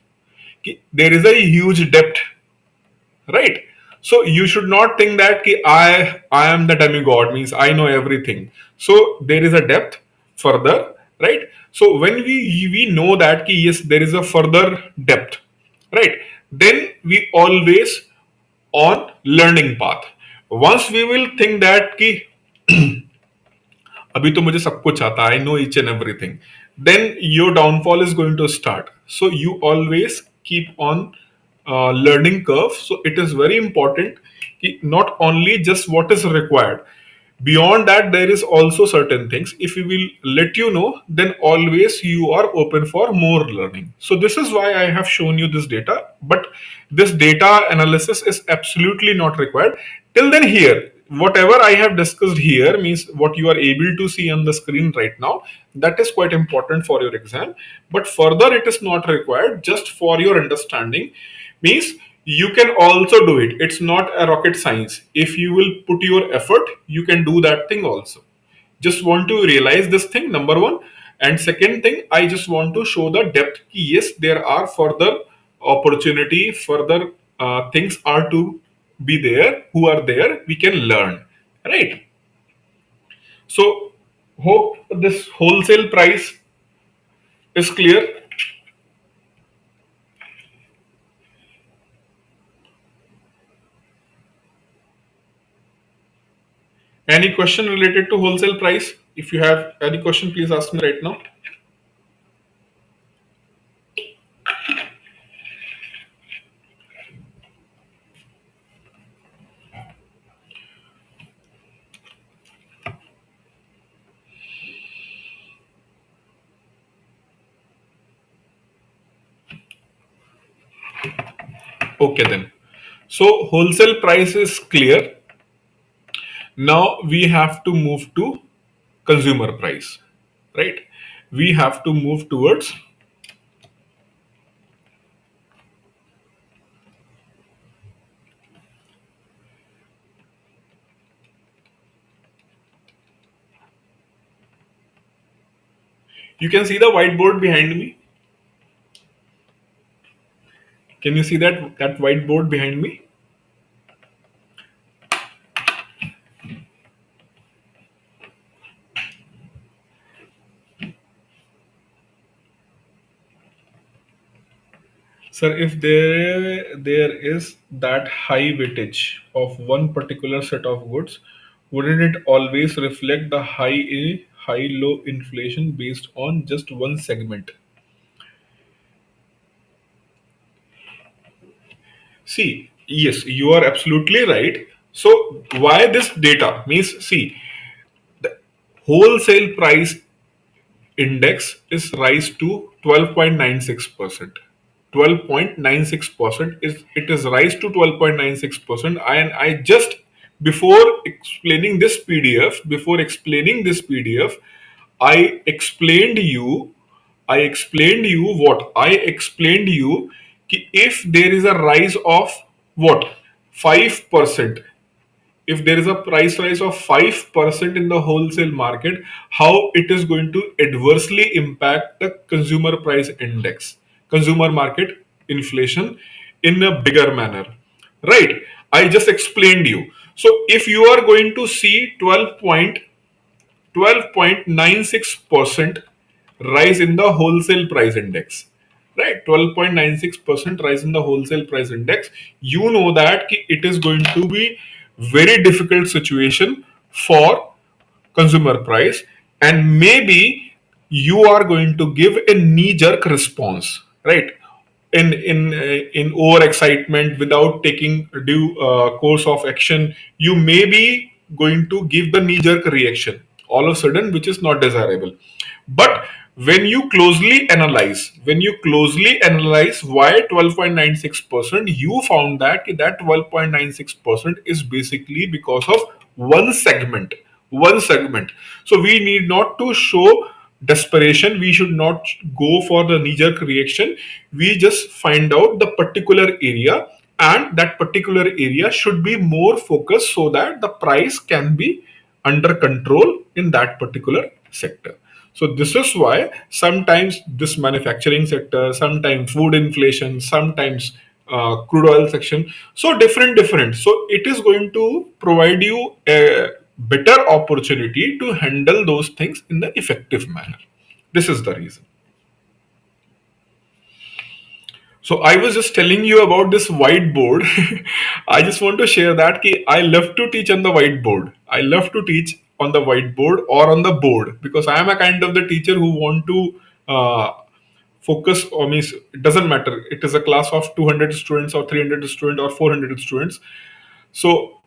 Okay, there is a huge depth, right? So you should not think that I am the demigod, means I know everything. So there is a depth further, right? So when we know that yes, there is a further depth, right? Then we always on learning path. Once we will think that कि अभी तो मुझे सब कुछ आता, I know each and everything, then your downfall is going to start. So you always keep on learning curve. So it is very important कि not only just what is required, beyond that there is also certain things if we will let you know, then always you are open for more learning. So this is why I have shown you this data, but this data analysis is absolutely not required. Till then, here whatever I have discussed here means what you are able to see on the screen right now, that is quite important for your exam, but further it is not required, just for your understanding. Means you can also do it, it's not a rocket science. If you will put your effort, you can do that thing also. Just want to realize this thing, number one. And second thing, I just want to show the depth ki yes, there are further opportunity, further things are to be there, who are there, we can learn, right? So hope this wholesale price is clear. Any question related to wholesale price? If you have any question, please ask me right now. Okay then. So wholesale price is clear. Now we have to move to consumer price, right? We have to move towards, you can see the whiteboard behind me. Can you see that whiteboard behind me? Sir, if there is that high weightage of one particular set of goods, wouldn't it always reflect the high low inflation based on just one segment? See, yes, you are absolutely right. So why this data means, see, the wholesale price index is rise to 12.96%. 12.96% is, it is rise to 12.96%. And I just, before explaining this PDF, I explained you, I explained you कि if there is a rise of what, 5%, if there is a price rise of 5% in the wholesale market, how it is going to adversely impact the consumer price index, consumer market inflation in a bigger manner, right? I just explained you. So if you are going to see 12.96% rise in the wholesale price index, right? 12.96% rise in the wholesale price index. You know that it is going to be very difficult situation for consumer price, and maybe you are going to give a knee jerk response, right? In over excitement, without taking due course of action, you may be going to give the knee jerk reaction all of a sudden, which is not desirable. But when you closely analyze why 12.96%, you found that 12.96% is basically because of one segment. One segment. So we need not to show desperation. We should not go for the knee jerk reaction. We just find out the particular area, and that particular area should be more focused so that the price can be under control in that particular sector. So this is why sometimes this manufacturing sector, sometimes food inflation, sometimes crude oil section, so different. So it is going to provide you a better opportunity to handle those things in the effective manner. This is the reason. So I was just telling you about this whiteboard. I just want to share that I love to teach on the whiteboard. I love to teach on the whiteboard or on the board, because I am a kind of the teacher who want to focus on me. It doesn't matter. It is a class of 200 students or 300 students or 400 students. So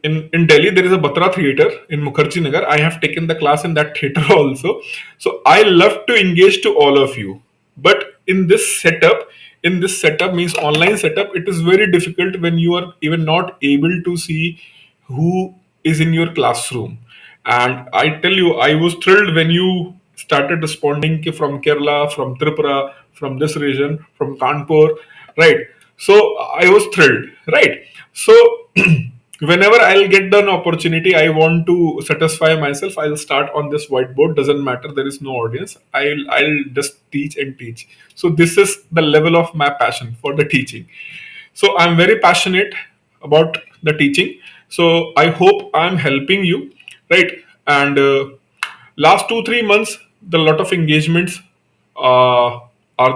in Delhi, there is a Batra theater in Mukherjee Nagar. I have taken the class in that theater also. So I love to engage to all of you. But in this setup means online setup, it is very difficult when you are even not able to see who is in your classroom. And I tell you, I was thrilled when you started responding from Kerala, from Tripura, from this region, from Kanpur, right? So I was thrilled, right? So whenever I'll get an opportunity, I want to satisfy myself, I'll start on this whiteboard. Doesn't matter, there is no audience. I'll just teach and teach. So this is the level of my passion for the teaching. So I'm very passionate about the teaching. So I hope I'm helping you, right? And last 2 3 months, the lot of engagements are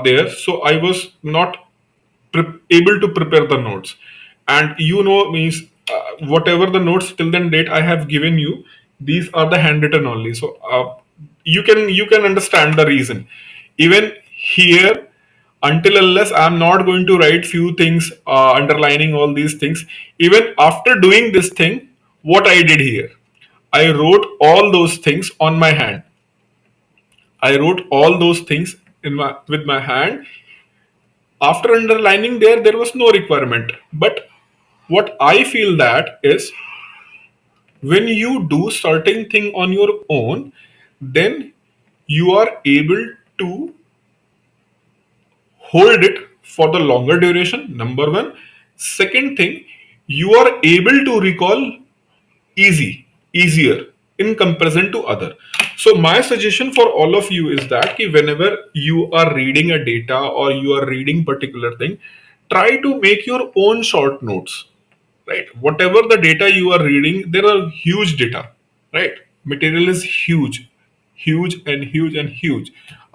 there. So I was not able to prepare the notes, and means whatever the notes till then date I have given you, these are the handwritten only. So you can understand the reason. Even here, until unless I'm not going to write few things underlining all these things, even after doing this thing, what I did here, I wrote all those things on my hand. I wrote all those things with my hand. After underlining, there was no requirement. But what I feel that is, when you do certain thing on your own, then you are able to hold it for the longer duration, number one. Second thing, you are able to recall easier in comparison to other. So my suggestion for all of you is that whenever you are reading a data or you are reading particular thing, try to make your own short notes, right? Whatever the data you are reading, there are huge data, right? Material is huge.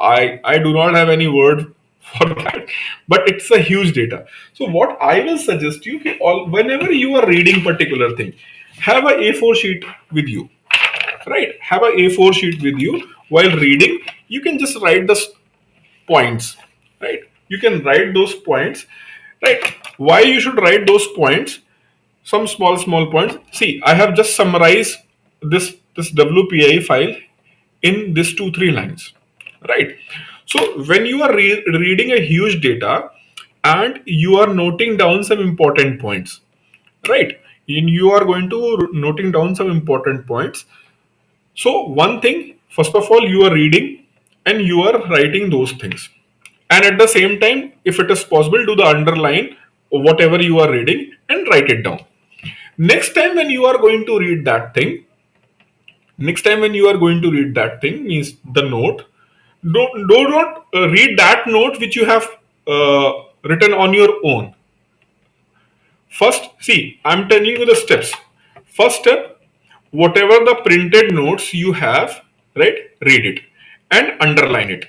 I do not have any word for that, but it's a huge data. So what I will suggest you, whenever you are reading particular thing, have a A4 sheet with you, right? Have a A4 sheet with you. While reading, you can just write the points, right? You can write those points, right? Why you should write those points? Some small points. See, I have just summarized this WPI file in this 2 3 lines, right? So when you are reading a huge data and you are noting down some important points, right? And you are going to noting down some important points. So one thing, first of all, you are reading and you are writing those things, and at the same time, if it is possible, do the underline whatever you are reading and write it down. Next time when you are going to read that thing, means the note, do not read that note which you have written on your own. First, see, I'm telling you the steps. First step, whatever the printed notes you have, right, read it and underline it,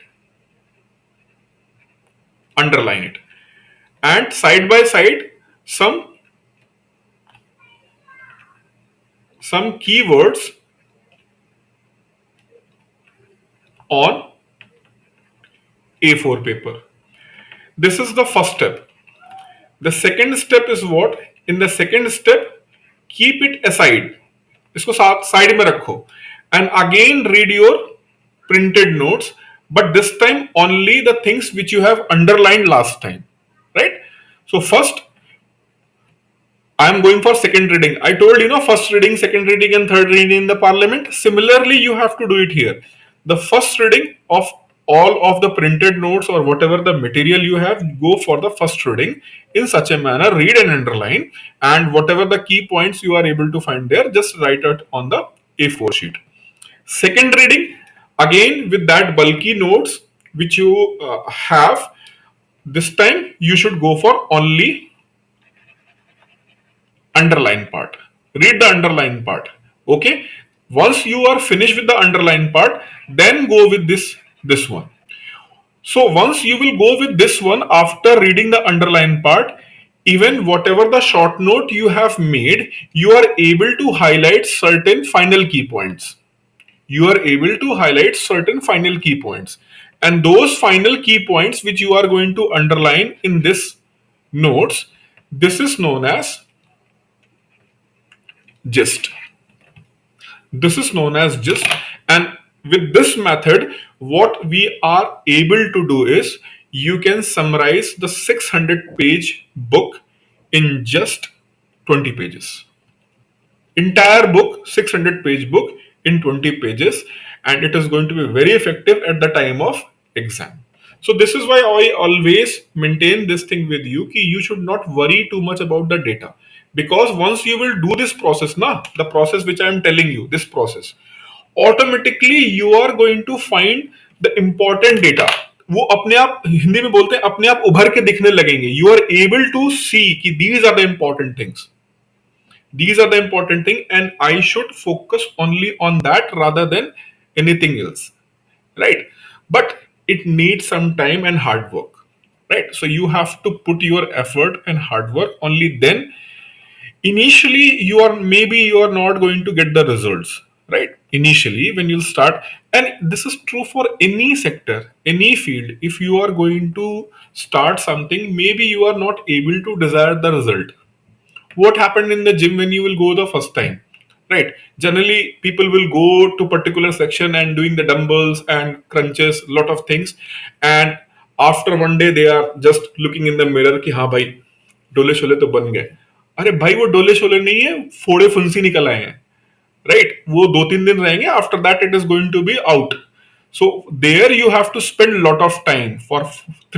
and side by side, some some keywords on A4 paper. This is the first step. The second step is what? In the second step, keep it aside. इसको साथ side में रखो and again read your printed notes, but this time only the things which you have underlined last time, right? So first I am going for second reading. I told first reading, second reading, and third reading in the parliament. Similarly, you have to do it here. The first reading of all of the printed notes or whatever the material you have, go for the first reading in such a manner, read and underline, and whatever the key points you are able to find there, just write it on the A4 sheet. Second reading, again with that bulky notes which you have, this time you should go for only underline part. Read the underline part. Okay. Once you are finished with the underline part, then go with this one. So once you will go with this one after reading the underline part, even whatever the short note you have made, you are able to highlight certain final key points. You are able to highlight certain final key points. And those final key points which you are going to underline in this notes, this is known as gist. This is known as gist, and with this method what we are able to do is you can summarize the 600-page book in just 20 pages. Entire book, 600-page book in 20 pages, and it is going to be very effective at the time of exam. So this is why I always maintain this thing with you कि you should not worry too much about the data, because once you will do this process the process which I am telling you, this process, automatically you are going to find the important data. वो अपने आप हिंदी में बोलते हैं अपने आप उभर के दिखने लगेंगे. You are able to see कि these are the important things. These are the important thing, and I should focus only on that rather than anything else, right? But it needs some time and hard work, right? So you have to put your effort and hard work. Only then initially you are not going to get the results, right? Initially when you start, and this is true for any sector, any field. If you are going to start something, maybe you are not able to desire the result. What happened in the gym when you will go the first time, right? Generally people will go to particular section and doing the dumbbells and crunches, lot of things, and after one day they are just looking in the mirror कि हाँ भाई डोले शोले तो बन गए. अरे भाई वो डोले शोले नहीं है, फोड़े फुंसी निकल आए हैं, राइट? वो 2-3 दिन रहेंगे, after that it is going to be out. So there you have to spend a lot of time for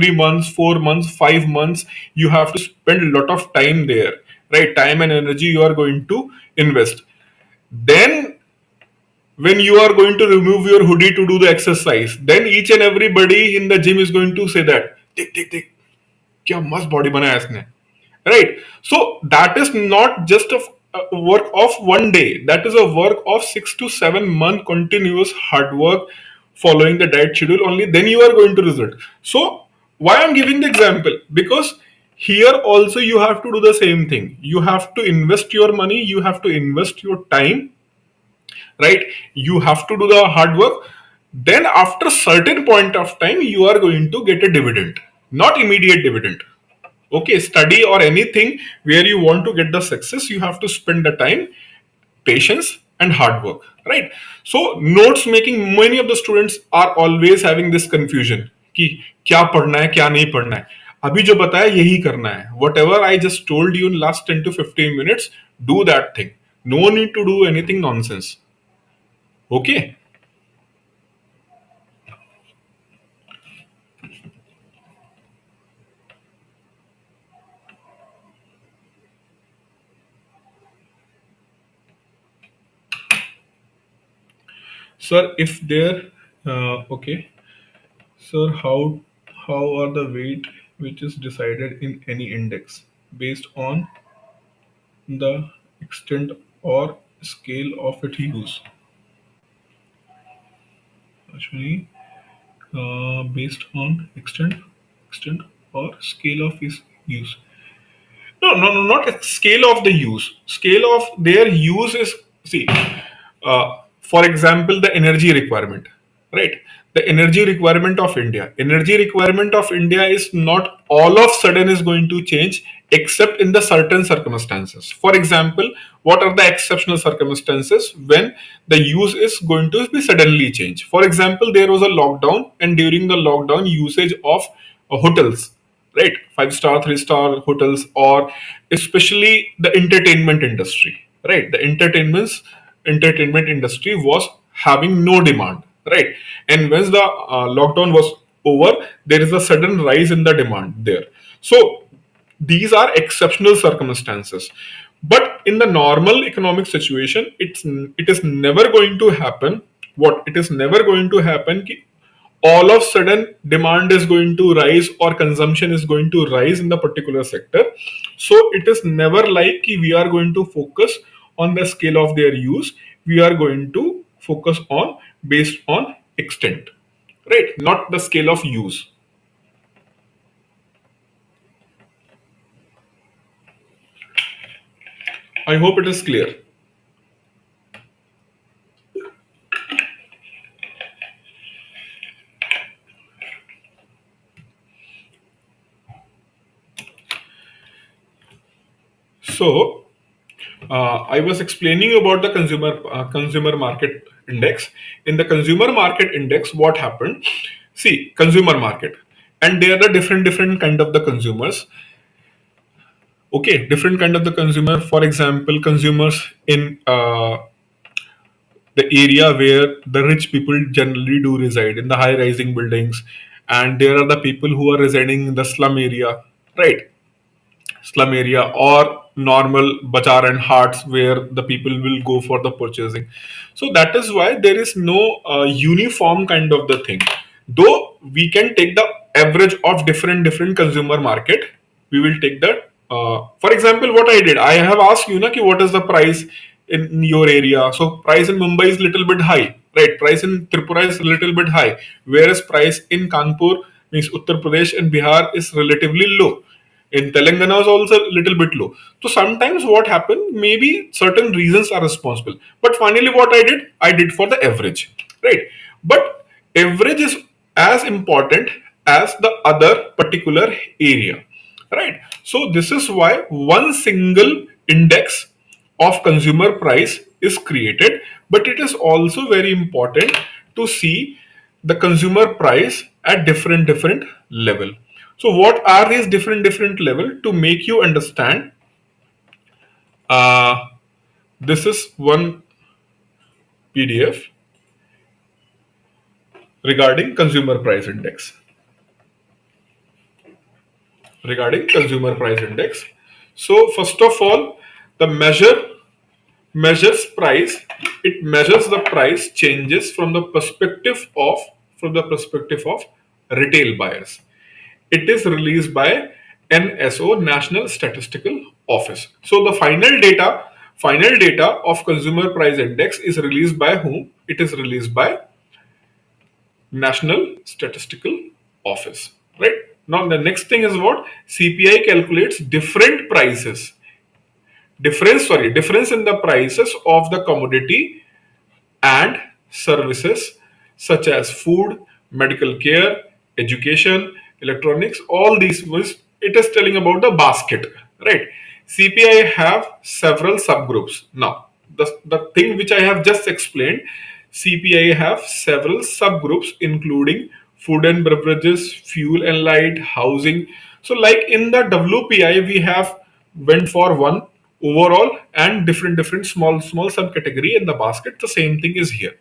3 months, 4 months, 5 months. You have to spend a lot of time there, right? Time and energy you are going to invest. Then when you are going to remove your hoodie to do the exercise, then each and everybody in the gym is going to say that, देख देख देख क्या मस्त body बनाया इसने, right? So that is not just a work of one day. That is a work of 6 to 7 month continuous hard work, following the diet schedule. Only then you are going to result. So why I'm giving the example, because here also you have to do the same thing. You have to invest your money, you have to invest your time, right? You have to do the hard work. Then after certain point of time you are going to get a dividend, not immediate dividend. Okay, study or anything where you want to get the success, you have to spend the time, patience and hard work, right? So notes making, many of the students are always having this confusion कि क्या पढ़ना है क्या नहीं पढ़ना है. अभी जो बताया यही करना है. Whatever I just told you in last 10 to 15 minutes, do that thing. No need to do anything nonsense. Okay. Sir, if there, okay. Sir, how are the weight which is decided in any index based on the extent or scale of its use? Actually, based on extent or scale of its use. No, not a scale of the use. Scale of their use is See, for example, the energy requirement, right? The energy requirement of India is not all of sudden is going to change except in the certain circumstances. For example, what are the exceptional circumstances when the use is going to be suddenly changed? For example, there was a lockdown, and during the lockdown, usage of hotels, right, 5 star 3 star hotels, or especially the entertainment industry, right, the entertainment industry was having no demand, right, and once the lockdown was over, there is a sudden rise in the demand there. So these are exceptional circumstances, but in the normal economic situation, it is never going to happen. What it is never going to happen ki all of sudden demand is going to rise or consumption is going to rise in the particular sector. So it is never like ki we are going to focus on the scale of their use. We are going to focus on based on extent, right, not the scale of use. I hope it is clear. So I was explaining about the consumer market index. In the consumer market index, what happened? See, consumer market, and there are different kind of the consumers. Okay, different kind of the consumer. For example, consumers in the area where the rich people generally do reside in the high rising buildings, and there are the people who are residing in the slum area, right? Slum area or normal bazaar and hearts where the people will go for the purchasing. So that is why there is no uniform kind of the thing. Though we can take the average of different consumer market, we will take that. For example, what I did, I have asked you, na, ki what is the price in your area. So price in Mumbai is little bit high, right? Price in Tripura is little bit high, whereas price in Kanpur, means Uttar Pradesh and Bihar, is relatively low. In Telangana is also a little bit low. So sometimes what happened, maybe certain reasons are responsible. But finally, what I did for the average, right? But average is as important as the other particular area, right? So this is why one single index of consumer price is created, but it is also very important to see the consumer price at different level. So what are these different level to make you understand? uh, this is one PDF regarding consumer price index. So first of all, the measures price. It measures the price changes from the perspective of retail buyers. It is released by NSO, National Statistical Office. So the final data of consumer price index is released by whom? It is released by National Statistical Office, right? Now the next thing is what? CPI calculates difference in the prices of the commodity and services such as food, medical care, education, electronics, all these was it is telling about the basket, right? CPI have several subgroups. Now, the thing which I have just explained, CPI have several subgroups including food and beverages, fuel and light, housing. So like in the WPI, we have went for one overall and different small subcategory in the basket. The same thing is here.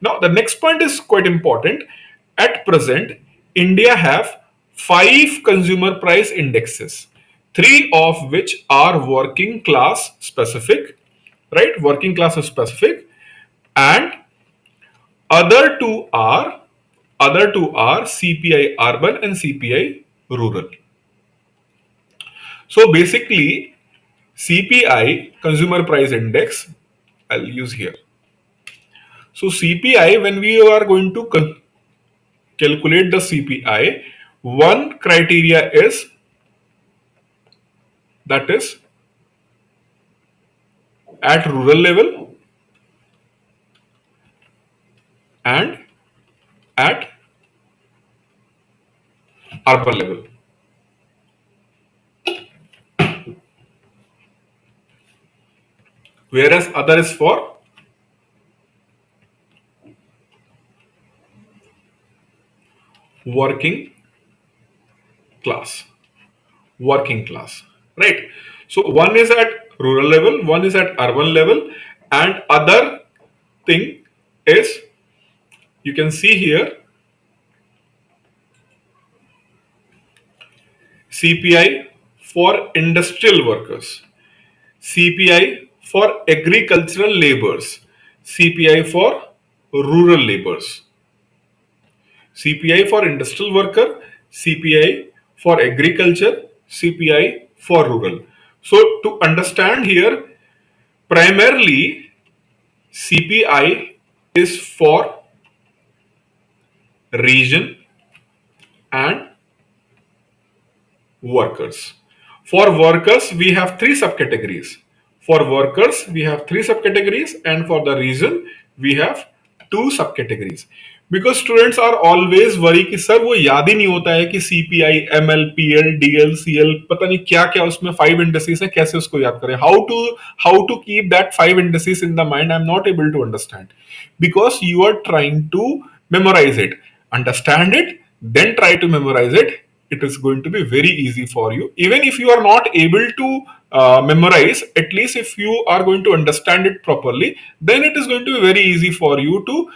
Now, the next point is quite important. At present, India have five consumer price indexes, three of which are working class specific, right? Working class specific, and other two are CPI urban and CPI rural. So basically, CPI consumer price index, I'll use here. So CPI, when we are going to calculate the CPI, one criteria is that is at rural level, at urban level. Whereas other is for working class. Working class, right? So one is at rural level, one is at urban level, and other thing is, you can see here, CPI for industrial workers, CPI for agricultural laborers, CPI for rural laborers, CPI for industrial worker, CPI for agriculture, CPI for rural. So to understand here, primarily CPI is for region and workers. For workers, we have three subcategories. For workers, we have three subcategories, and for the region, we have two subcategories. Because students are always worry कि sir वो याद ही नहीं होता है कि CPI, ML, PL, DL, CL पता नहीं क्या क्या उसमें 5 indices हैं, कैसे उसको याद करें. How to keep that 5 indices in the mind, I'm not able to understand. Because you are trying to memorize it. Understand it, then try to memorize it. It is going to be very easy for you. Even if you are not able to memorize, at least if you are going to understand it properly, then it is going to be very easy for you to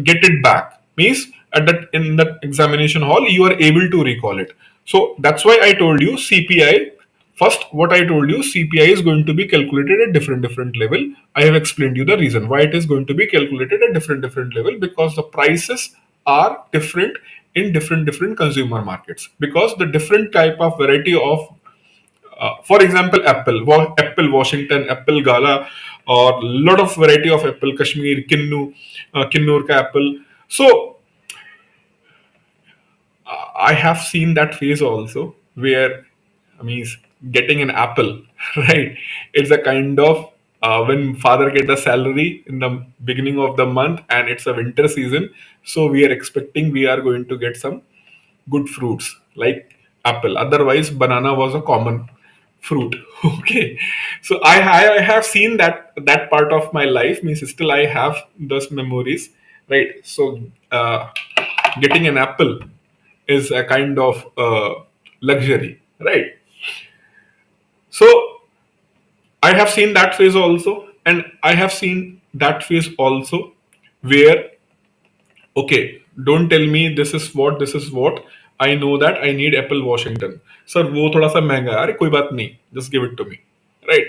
get it back. Means at that, in the examination hall, you are able to recall it. So that's why I told you CPI. First, what I told you, CPI is going to be calculated at different level. I have explained you the reason why it is going to be calculated at different level, because the prices are different in different consumer markets, because the different type of variety of for example, apple Washington, apple Gala, or lot of variety of apple, Kashmir, Kinnur ka apple. So I have seen that phase also, where, I mean, getting an apple, right? It's a kind of when father get the salary in the beginning of the month, and it's a winter season, so we are expecting we are going to get some good fruits like apple. Otherwise, banana was a common fruit. Okay, so I have seen that part of my life. Means still I have those memories, right? So getting an apple is a kind of luxury, right? So I have seen that phase also, and I have seen that phase also where, okay, don't tell me this is what. I know that I need apple Washington. Sir, वो थोड़ा सा महंगा है. अरे कोई बात नहीं, just give it to me, right?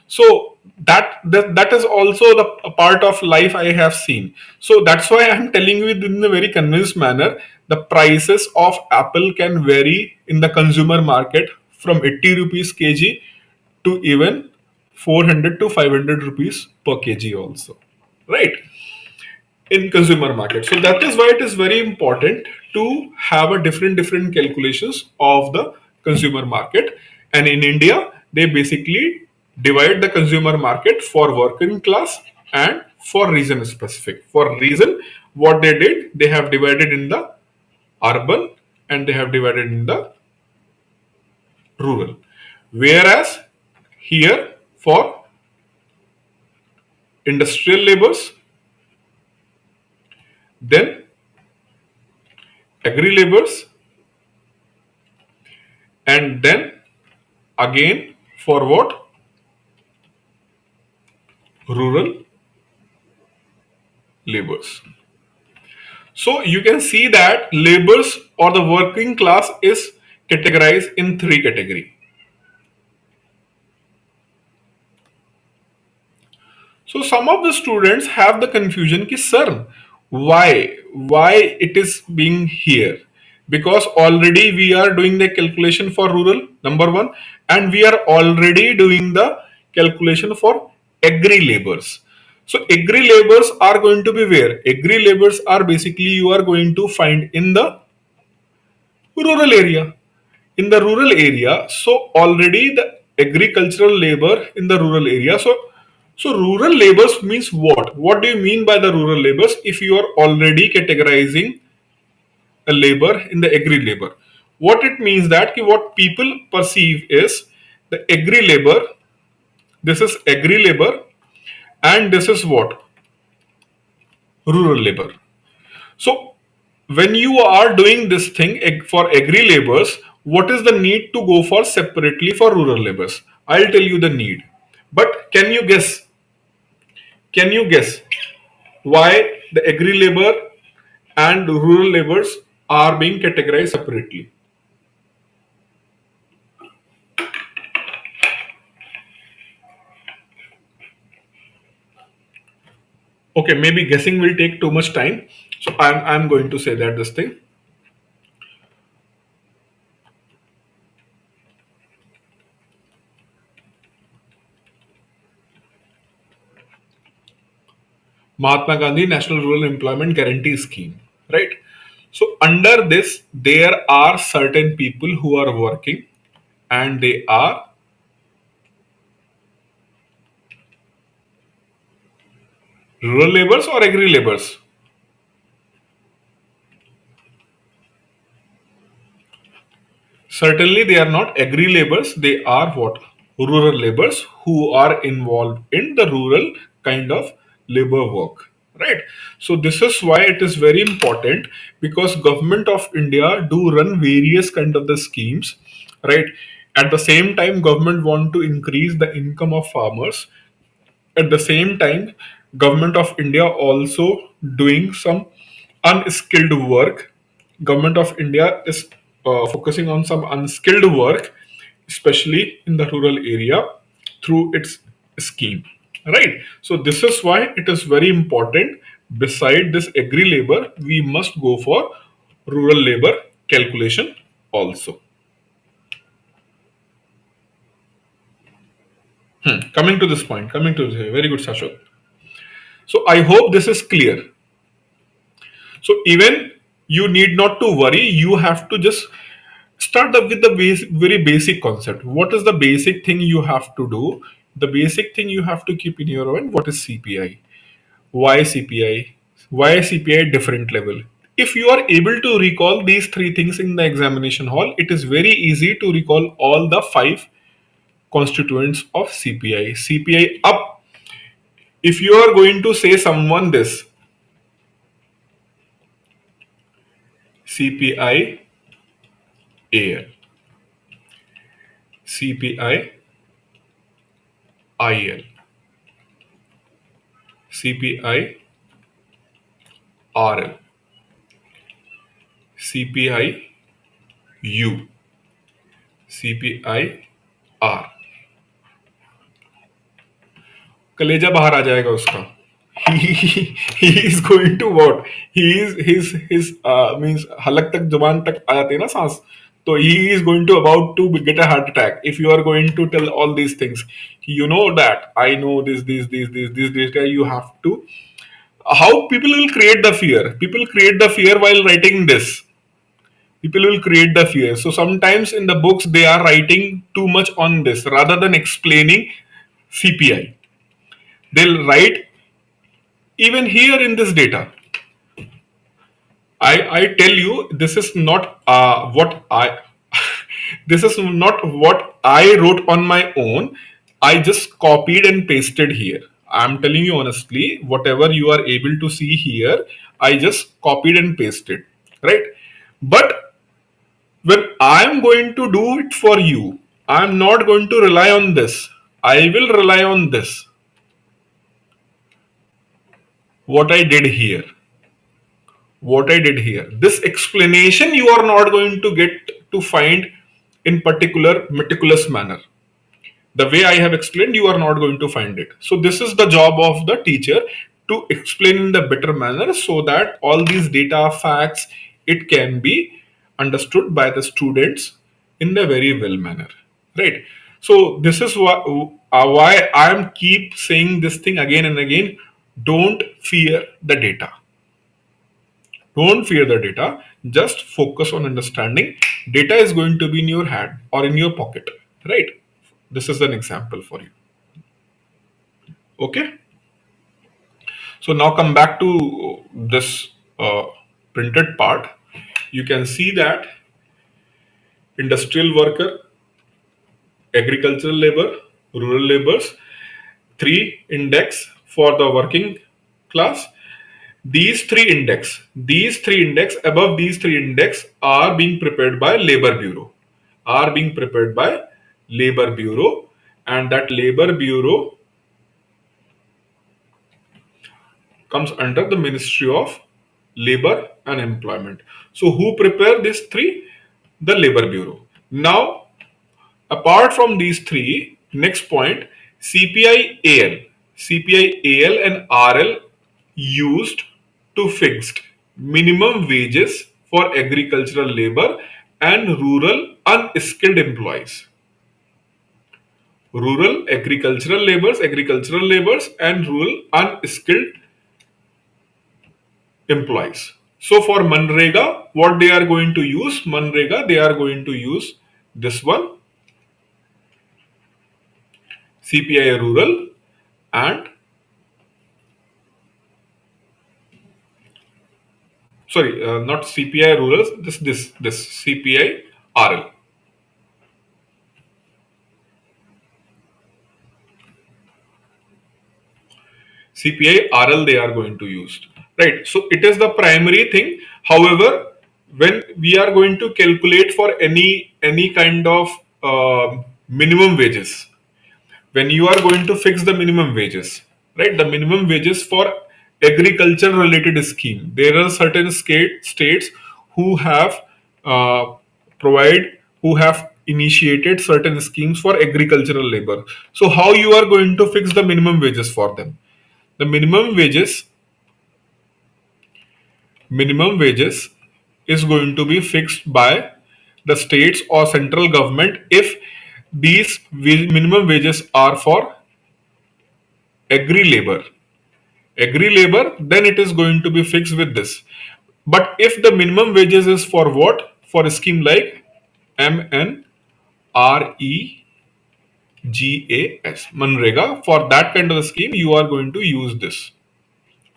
So that is also the a part of life I have seen. So that's why I'm telling you in a very convinced manner. The prices of apple can vary in the consumer market from 80 rupees kg to even 400 to 500 rupees per kg also, right? In consumer market. So that is why it is very important to have a different calculations of the consumer market. And in India, they basically divide the consumer market for working class and for region specific. For region, what they did, they have divided in the urban and they have divided in the rural. Whereas here for industrial labors, then agri labors, and then again for what? Rural labors. So you can see that labors or the working class is categorized in three categories. So some of the students have the confusion ki sir, why it is being here? Because already we are doing the calculation for rural, number one, and we are already doing the calculation for agri labors. So agri labors are going to be where? Agri labors are basically you are going to find in the rural area. In the rural area, so already the agricultural labor in the rural area. So rural labors means what? What do you mean by the rural labors? If you are already categorizing a labor in the agri labor. What it means that what people perceive is the agri labor, this is agri labor, and this is what, rural labor. So when you are doing this thing for agri laborers, what is the need to go for separately for rural laborers? I'll tell you the need. But can you guess? Can you guess why the agri labor and rural laborers are being categorized separately? Okay, maybe guessing will take too much time. So I'm going to say that this thing. Mahatma Gandhi National Rural Employment Guarantee Scheme, right? So under this, there are certain people who are working, and they are rural laborers or agri laborers. Certainly, they are not agri laborers. They are what, rural laborers who are involved in the rural kind of labor work, right? So this is why it is very important, because government of India do run various kind of the schemes, right? At the same time, government want to increase the income of farmers. At the same time, government of India also doing some unskilled work. Government of India is focusing on some unskilled work, especially in the rural area, through its scheme, right? So this is why it is very important. Beside this agri labor, we must go for rural labor calculation also. Coming to this, very good, Sashot. So I hope this is clear. So even you need not to worry. You have to just start up with the very basic concept. What is the basic thing you have to do? The basic thing you have to keep in your mind. What is CPI? Why CPI? Why CPI different level? If you are able to recall these three things in the examination hall, it is very easy to recall all the five constituents of CPI. CPI up. If you are going to say someone this, CPI AL, CPI IL, CPI RL, CPI U, CPI R. कलेजा बाहर आ जाएगा उसका. he is going to what, he is his means हलक तक जुबान तक आ जाती है ना सांस, तो he is going to about to get a heart attack if you are going to tell all these things. You know that I know this you have to. How people will create the fear? People create the fear while writing this. People will create the fear. So sometimes in the books they are writing too much on this rather than explaining CPI. They'll write even here in this data. I tell you, this is not what I this is not what I wrote on my own. I just copied and pasted here. I'm telling you honestly, whatever you are able to see here, I just copied and pasted, right? But when I'm going to do it for you, I'm not going to rely on this. I will rely on this. What I did here. What I did here. This explanation you are not going to get to find in particular meticulous manner. The way I have explained, you are not going to find it. So this is the job of the teacher, to explain in the better manner so that all these data facts, it can be understood by the students in the very well manner, right? So this is why I am keep saying this thing again and again. Don't fear the data. Don't fear the data. Just focus on understanding. Data is going to be in your hand or in your pocket, right? This is an example for you. Okay. So now come back to this printed part. you can see that industrial worker, agricultural labor, rural laborers, three index for the working class. Above these three index are being prepared by Labor Bureau, and that Labor Bureau comes under the Ministry of Labor and Employment. So who prepare these three? The Labor Bureau. Now, apart from these three, next point, CPI, AL and RL used to fixed minimum wages for agricultural labor and rural unskilled employees. Rural agricultural laborers and rural unskilled employees. So for Manrega, what they are going to use? They are going to use this one, CPI rural and not CPI rural, this CPI RL. CPI RL they are going to use, right? So it is the primary thing. However, when we are going to calculate for any kind of minimum wages, when you are going to fix the minimum wages, right? The minimum wages for agriculture related scheme, there are certain states who have who have initiated certain schemes for agricultural labor. So how you are going to fix the minimum wages for them? The minimum wages is going to be fixed by the states or central government if these minimum wages are for agri labor, then it is going to be fixed with this. But if the minimum wages is for what? For a scheme like Manrega, for that kind of a scheme, you are going to use this.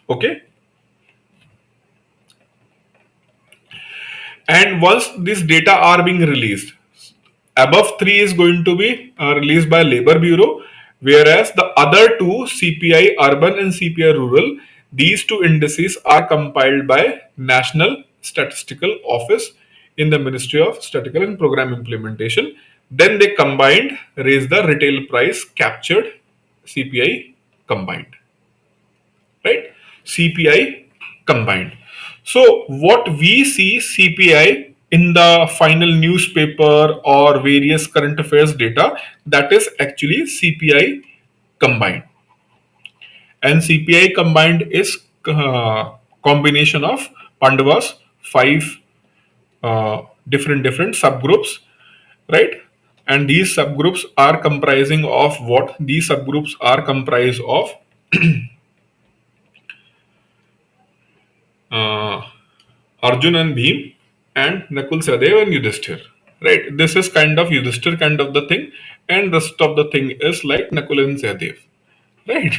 Okay. And once these data are being released, above 3 is going to be released by Labor Bureau, whereas the other two, CPI urban and CPI rural, these two indices are compiled by National Statistical Office in the Ministry of Statistical and Program Implementation. Then they combined, raise the retail price captured CPI combined, right? CPI combined. So what we see CPI in the final newspaper or various current affairs data, that is actually CPI combined. And CPI combined is combination of Pandava's 5 different subgroups, right? And these subgroups are comprising of what? These subgroups are comprised of Arjun and Bhim and Nakul, Sahadev and Yudhishthir. Right? This is kind of Yudhishthir kind of the thing, and rest of the thing is like Nakul and Sahadev. Right?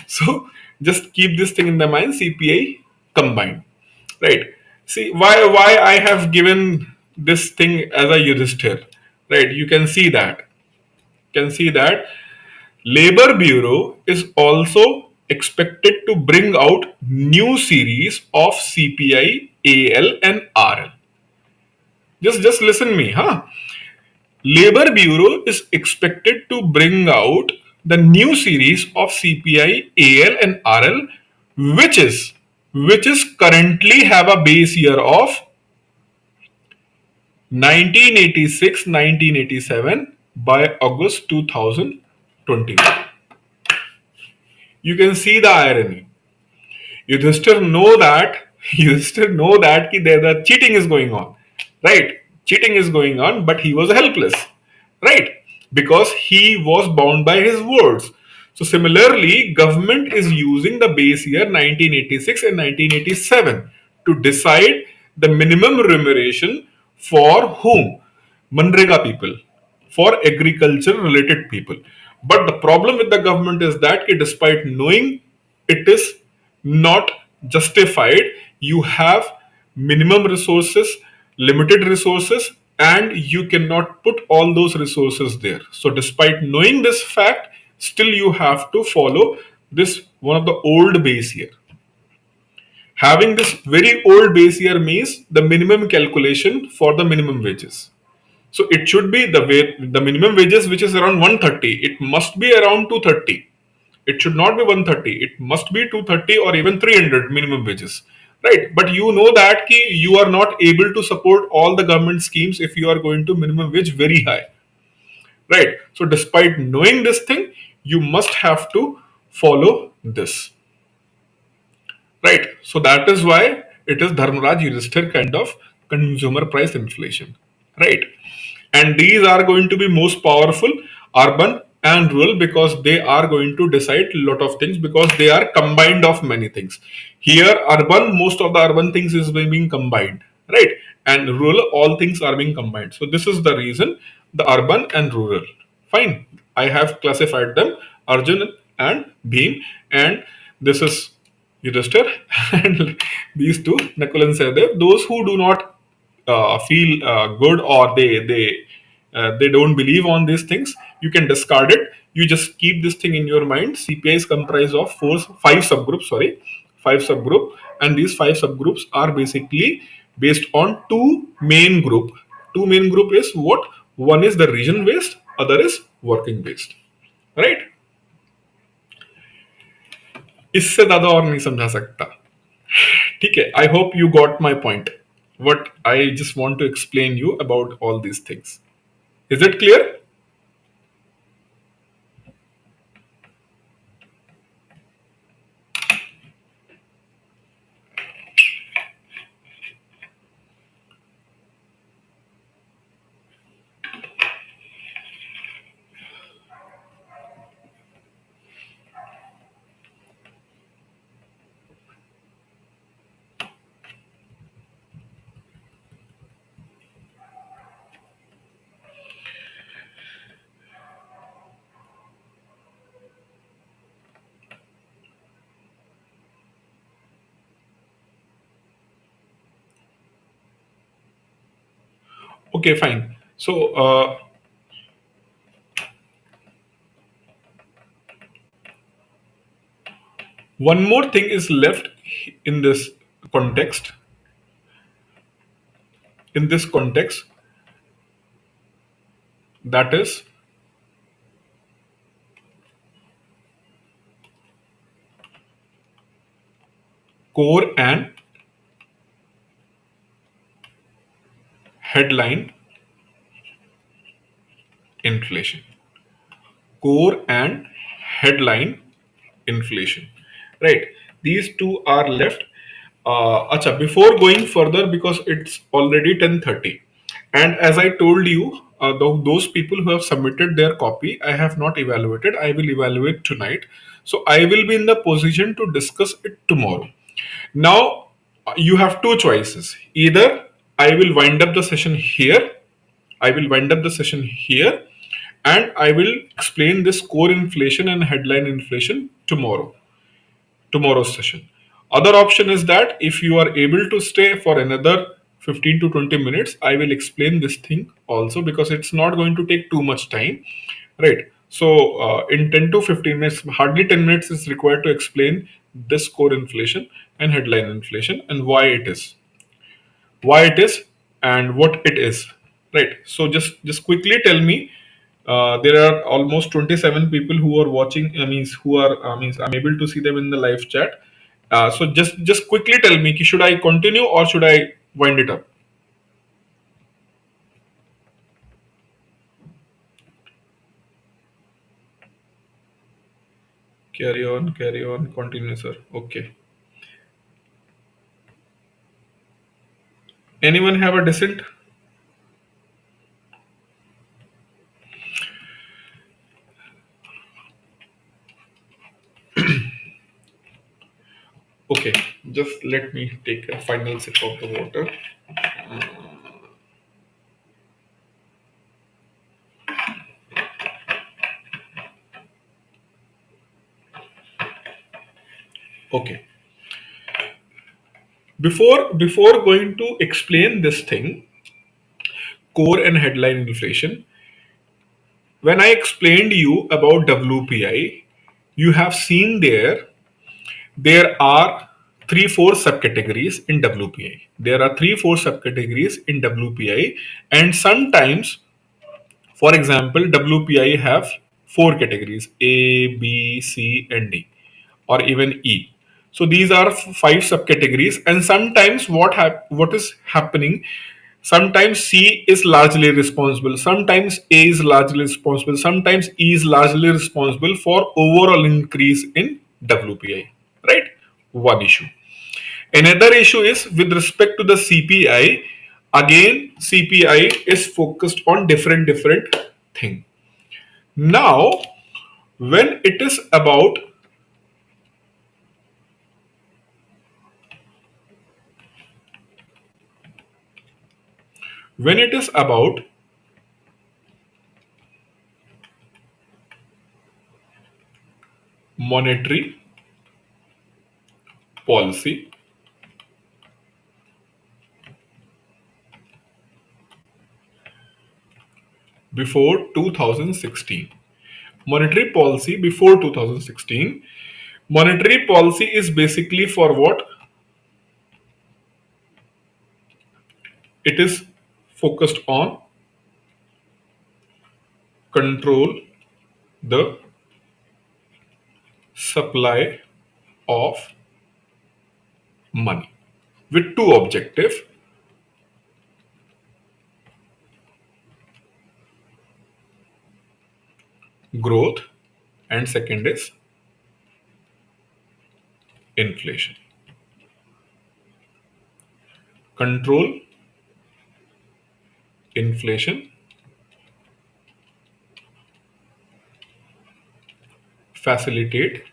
So just keep this thing in the mind, CPI combined. Right? See why I have given this thing as a Yudhishthir. Right? You can see that. Labor Bureau is also expected to bring out new series of CPI, AL and RL. Just listen me, huh? Labor Bureau is expected to bring out the new series of CPI, AL and RL, which is currently have a base year of 1986-1987 by August 2021. You can see the irony. Yudhishthir know that the cheating is going on, right? Cheating is going on, but he was helpless, right? Because he was bound by his words. So similarly, government is using the base year 1986 and 1987 to decide the minimum remuneration for whom? Manrega people, for agriculture related people. But the problem with the government is that despite knowing it is not justified, you have minimum resources, limited resources, and you cannot put all those resources there. So despite knowing this fact, still you have to follow this one of the old base year. Having this very old base year means the minimum calculation for the minimum wages. So it should be the minimum wages, which is around 130. It must be around 230. It should not be 130. It must be 230 or even 300 minimum wages, right? But you know that you are not able to support all the government schemes if you are going to minimum wage very high, right? So despite knowing this thing, you must have to follow this. Right. So that is why it is Dharmaraj Yudhishthir kind of consumer price inflation. Right. And these are going to be most powerful, urban and rural, because they are going to decide a lot of things, because they are combined of many things. Here, urban, most of the urban things is being combined. Right. And rural, all things are being combined. So this is the reason, the urban and rural. Fine. I have classified them Arjun and Bhim, and this is Yudhishthir, and these two, Nakul and Sahadev. Those who do not feel good, or they don't believe on these things, you can discard it. You just keep this thing in your mind. CPI is comprised of five subgroups. Sorry, five subgroup, and these five subgroups are basically based on two main group. Two main group is what? One is the region based, other is working based. Right? इससे ज्यादा और नहीं समझा सकता. ठीक है. I hope you got my point. What I just want to explain you about all these things. Is it clear? Okay, fine. So, one more thing is left in this context. In this context, that is core and headline inflation. Core and headline inflation. Right. These two are left. Acha, before going further, because it's already 10:30, and as I told you, those people who have submitted their copy, I have not evaluated. I will evaluate tonight. So I will be in the position to discuss it tomorrow. Now, you have two choices. Either I will wind up the session here, I will wind up the session here, and I will explain this core inflation and headline inflation tomorrow's session. Other option is that if you are able to stay for another 15 to 20 minutes, I will explain this thing also, because it's not going to take too much time, right? So in 10 to 15 minutes, hardly 10 minutes is required to explain this core inflation and headline inflation, and why it is and what it is, right? So just quickly tell me, there are almost 27 people who are watching, means who are means I'm able to see them in the live chat. So just quickly tell me, should I continue or should I wind it up? Carry on, continue, sir. Okay. Anyone have a dissent? Okay, just let me take a final sip of the water. Okay. Before going to explain this thing, core and headline inflation. When I explained you about WPI, you have seen there are 3-4 subcategories in WPI. There are 3-4 subcategories in WPI, and sometimes, for example, WPI have 4 categories: A, B, C, and D, or even E. So these are 5 subcategories, and sometimes what is happening? Sometimes C is largely responsible, sometimes A is largely responsible, sometimes E is largely responsible for overall increase in WPI. Right? One issue. Another issue is with respect to the CPI. Again, CPI is focused on different thing. Now, when it is about when it is about monetary policy, before 2016, monetary policy before 2016, monetary policy is basically for what? It is focused on control the supply of money with two objectives: growth, and second is inflation. Control inflation, facilitate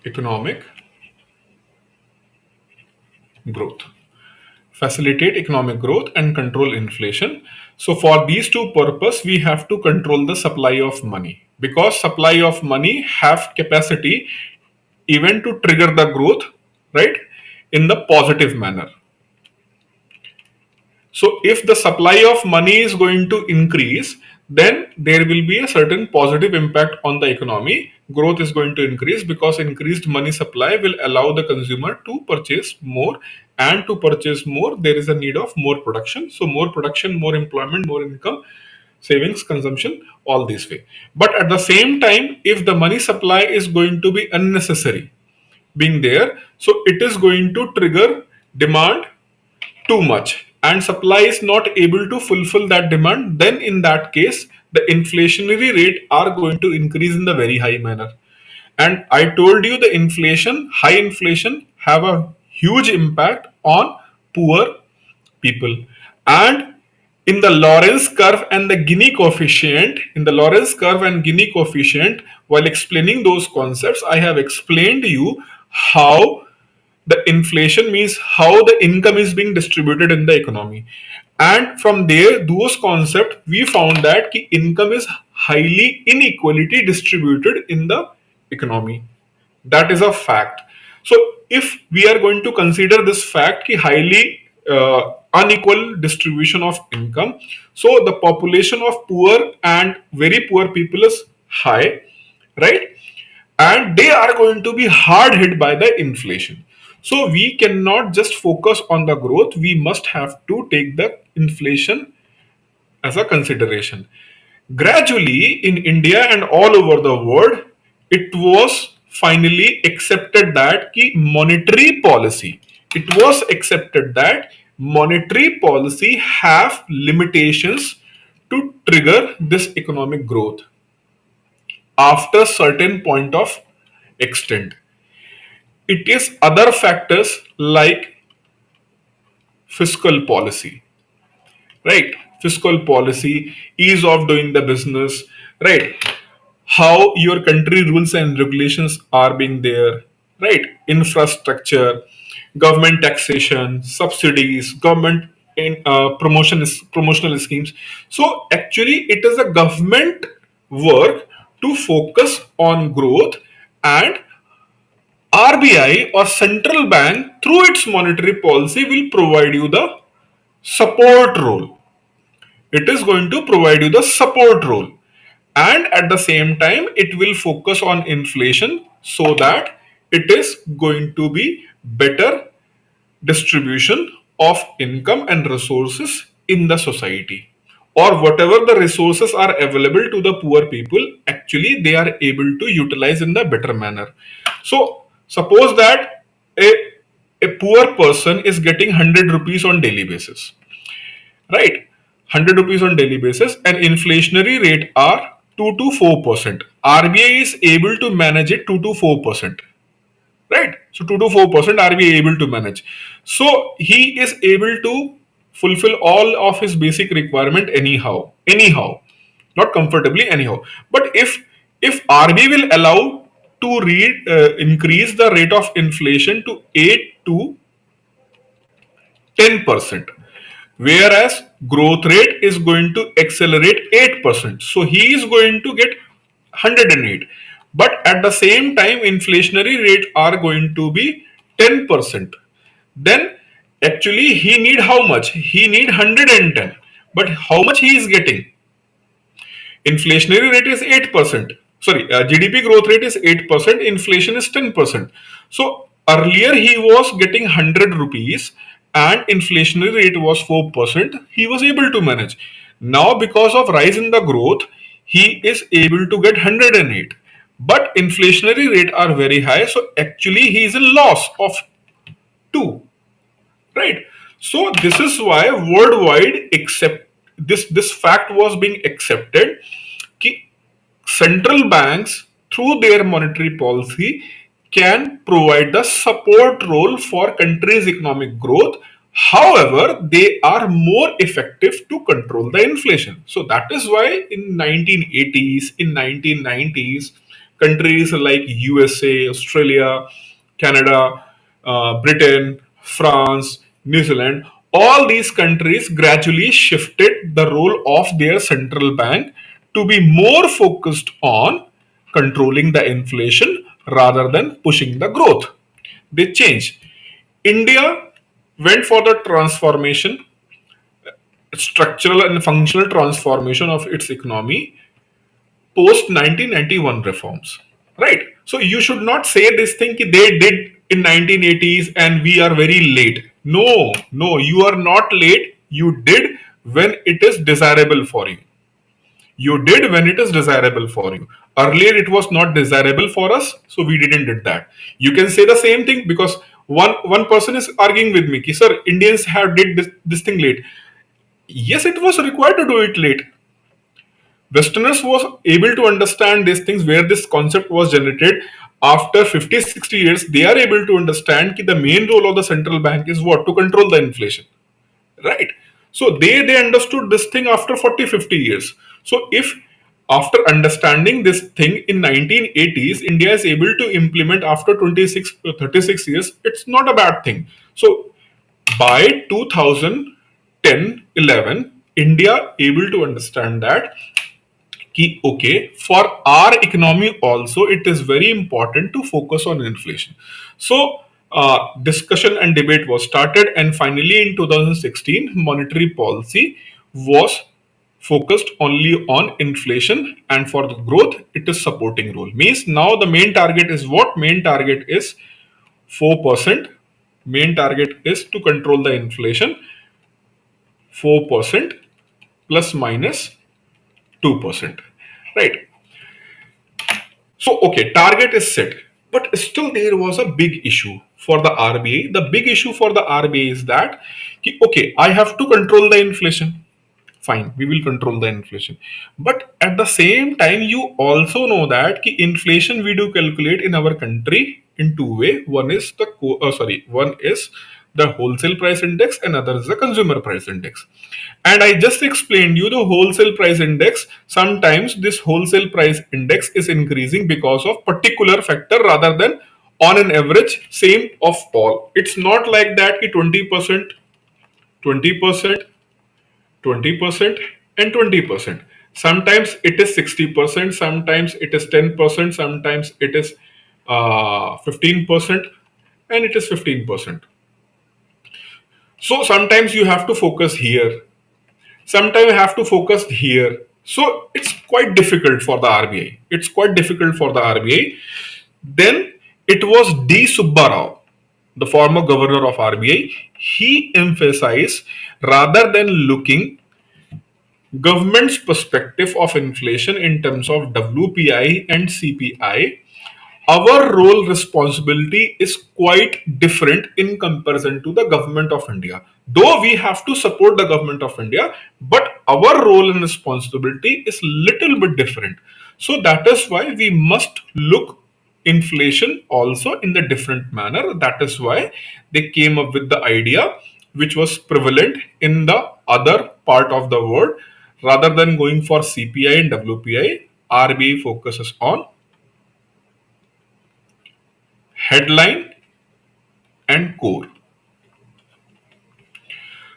economic growth. Facilitate economic growth and control inflation. So for these two purposes, we have to control the supply of money, because supply of money have capacity even to trigger the growth, right, in the positive manner. So if the supply of money is going to increase, then there will be a certain positive impact on the economy. Growth is going to increase because increased money supply will allow the consumer to purchase more, and to purchase more, there is a need of more production. So more production, more employment, more income, savings, consumption, all this way. But at the same time, if the money supply is going to be unnecessary being there, so it is going to trigger demand too much, and supply is not able to fulfill that demand, then in that case the inflationary rate are going to increase in the very high manner. And I told you the high inflation have a huge impact on poor people. And in the Lorentz curve and the Gini coefficient, while explaining those concepts, I have explained to you how the inflation means how the income is being distributed in the economy. And from there, those concepts, we found that income is highly inequality distributed in the economy. That is a fact. So if we are going to consider this fact, highly unequal distribution of income, so the population of poor and very poor people is high, right? And they are going to be hard hit by the inflation. So we cannot just focus on the growth, we must have to take the inflation as a consideration. Gradually, in India and all over the world, it was finally accepted that it was accepted that monetary policy have limitations to trigger this economic growth after certain point of extent. It is other factors like fiscal policy, right? Fiscal policy, ease of doing the business, right? How your country rules and regulations are being there, right? Infrastructure, government taxation, subsidies, government in promotional schemes. So actually, it is a government work to focus on growth and RBI or central bank through its monetary policy will provide you the support role. It is going to provide you the support role, and at the same time it will focus on inflation so that it is going to be better distribution of income and resources in the society, or whatever the resources are available to the poor people, actually they are able to utilize in the better manner. So suppose that a, a poor person is getting 100 rupees on daily basis, right? 100 rupees on daily basis, and inflationary rate are 2 to 4%. RBI is able to manage it 2 to 4%, right? So 2 to 4% RBI able to manage. So he is able to fulfill all of his basic requirement anyhow, not comfortably, anyhow. But if RBI will allow to increase the rate of inflation to 8 to 10%, whereas growth rate is going to accelerate 8%. So he is going to get 108. But at the same time, inflationary rate are going to be 10%. Then actually he need how much? He need 110. But how much he is getting? Inflationary rate is 8%. Sorry, GDP growth rate is 8%, inflation is 10%. So earlier he was getting 100 rupees and inflationary rate was 4%. He was able to manage. Now, because of rise in the growth, he is able to get 108. But inflationary rate are very high, so actually he is in loss of 2, right? So this is why worldwide accept this fact was being accepted कि central banks through their monetary policy can provide the support role for countries' economic growth. However, they are more effective to control the inflation. So that is why in 1980s, in 1990s, countries like USA, Australia, Canada, Britain, France, New Zealand, all these countries gradually shifted the role of their central bank to be more focused on controlling the inflation rather than pushing the growth. They changed. India went for the transformation, structural and functional transformation of its economy post 1991 reforms, right? So you should not say this thing ki they did in 1980s and we are very late. No, you are not late. You did when it is desirable for you. You did when it is desirable for you. Earlier it was not desirable for us, so we didn't did that. You can say the same thing because one person is arguing with me ki sir, Indians have did this thing late. Yes, it was required to do it late. Westerners was able to understand these things where this concept was generated after 50 60 years. They are able to understand that the main role of the central bank is what? To control the inflation, right? So they understood this thing after 40 50 years. So if after understanding this thing in 1980s India is able to implement after 26 36 years, it's not a bad thing. So by 2010 11 India able to understand that कि okay, for our economy also it is very important to focus on inflation. So discussion and debate was started, and finally in 2016 monetary policy was focused only on inflation, and for the growth it is supporting role. Means now the main target is what? Main target is 4%. Main target is to control the inflation 4% plus minus 2%, right? So, okay, target is set, but still there was a big issue for the RBI. The big issue for the RBI is that, okay, I have to control the inflation. Fine, we will control the inflation. But at the same time, you also know that inflation we do calculate in our country in two way. One is one is the wholesale price index, and other is the consumer price index. And I just explained you the wholesale price index. Sometimes this wholesale price index is increasing because of particular factor rather than on an average same of all. It's not like that 20%, 20%, 20%, and 20%. Sometimes it is 60%, sometimes it is 10%, sometimes it is 15%, and it is 15%. So sometimes you have to focus here, sometimes you have to focus here. So it's quite difficult for the RBI. It's quite difficult for the RBI. Then it was D. Subbarao, the former governor of RBI. He emphasized, rather than looking government's perspective of inflation in terms of WPI and CPI, our role responsibility is quite different in comparison to the government of India. Though we have to support the government of India, but our role and responsibility is little bit different. So that is why we must look inflation also in the different manner. That is why they came up with the idea which was prevalent in the other part of the world. Rather than going for CPI and WPI, RBI focuses on headline and core.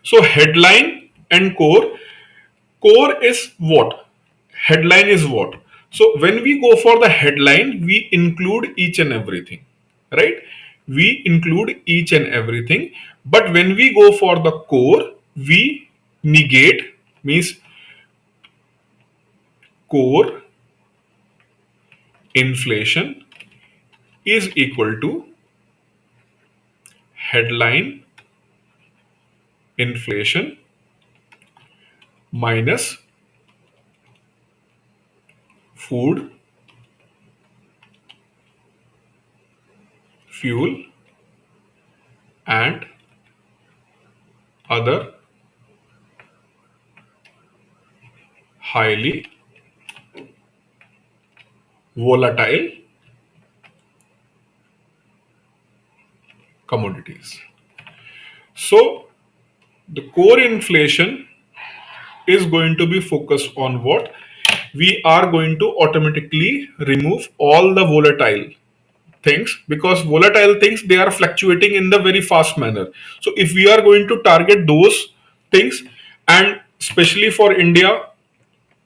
So headline and core is what? Headline is what? So when we go for the headline, we include each and everything, right? We include each and everything. But when we go for the core, we negate, means core inflation is equal to headline inflation minus food, fuel, and other highly volatile commodities. So the core inflation is going to be focused on what? We are going to automatically remove all the volatile things, because volatile things, they are fluctuating in the very fast manner. So if we are going to target those things, and especially for India,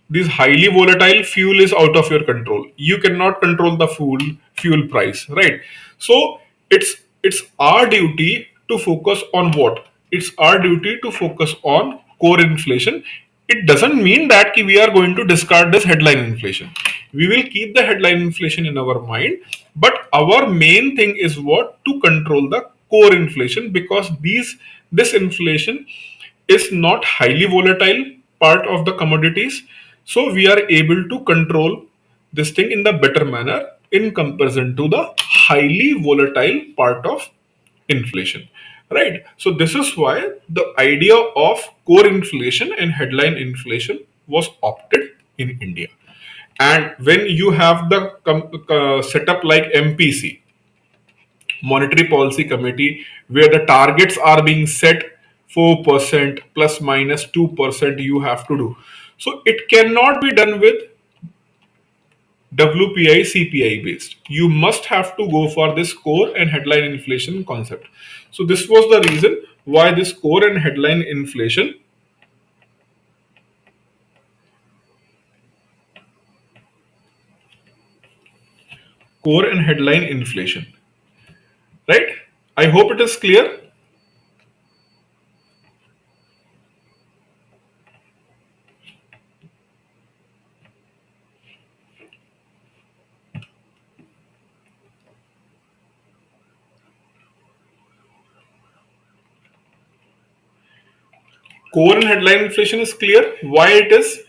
this highly volatile fuel is out of your control. You cannot control the fuel price, right? So it's our duty to focus on what? It's our duty to focus on core inflation. It doesn't mean that we are going to discard this headline inflation. We will keep the headline inflation in our mind, but our main thing is what? To control the core inflation, because this inflation is not highly volatile part of the commodities. So we are able to control this thing in the better manner in comparison to the highly volatile part of inflation, right? So this is why the idea of core inflation and headline inflation was opted in India. And when you have the setup like MPC, Monetary Policy Committee, where the targets are being set 4% plus minus 2% you have to do. So it cannot be done with WPI CPI based. You must have to go for this core and headline inflation concept. So this was the reason why this core and headline inflation right? I hope it is clear. Core and headline inflation is clear. Why it is?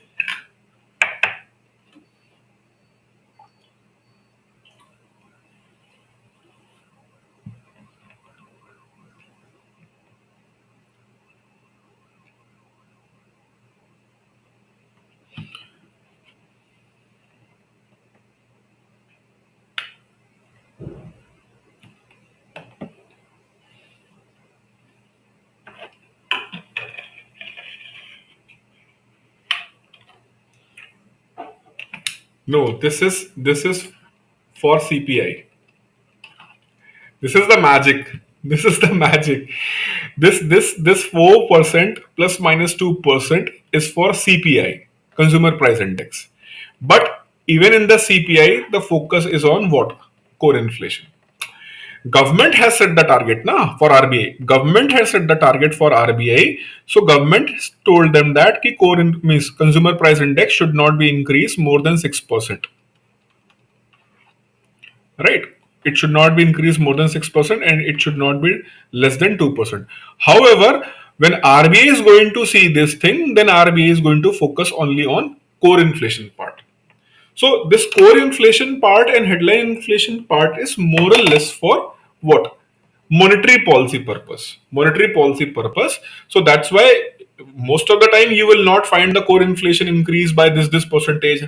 No, this is for CPI. This is the magic. This is the magic. This 4% plus minus 2% is for CPI, Consumer Price Index. But even in the CPI, the focus is on what? core inflation. Government has set the target na for RBI. Government has set the target for RBI. So government told them that ki means consumer price index should not be increased more than 6%. Right? It should not be increased more than 6% and it should not be less than 2%. However, when RBI is going to see this thing, then RBI is going to focus only on core inflation part. So this core inflation part and headline inflation part is more or less for what? Monetary policy purpose. Monetary policy purpose. So that's why most of the time you will not find the core inflation increase by this percentage.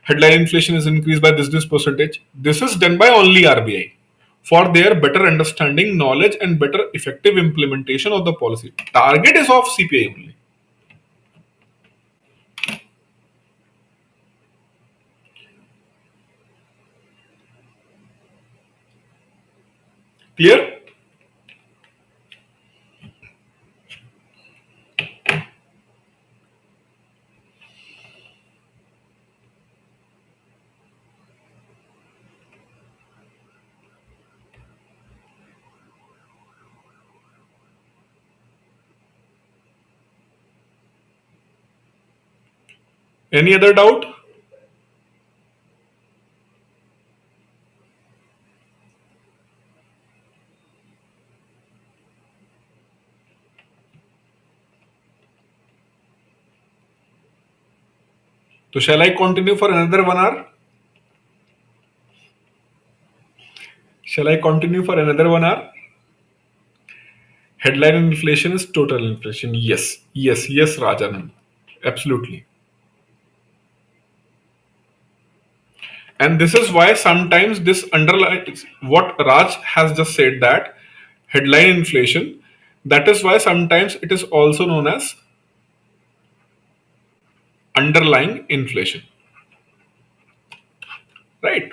Headline inflation is increased by this percentage. This is done by only RBI for their better understanding, knowledge, and better effective implementation of the policy. Target is of CPI only. Clear? Any other doubt? So shall I continue for another 1 hour? Shall I continue for another 1 hour? Headline inflation is total inflation. Yes, yes, yes, Rajanand. Absolutely. And this is why sometimes this underlines what Raj has just said, that headline inflation. That is why sometimes it is also known as underlying inflation. Right?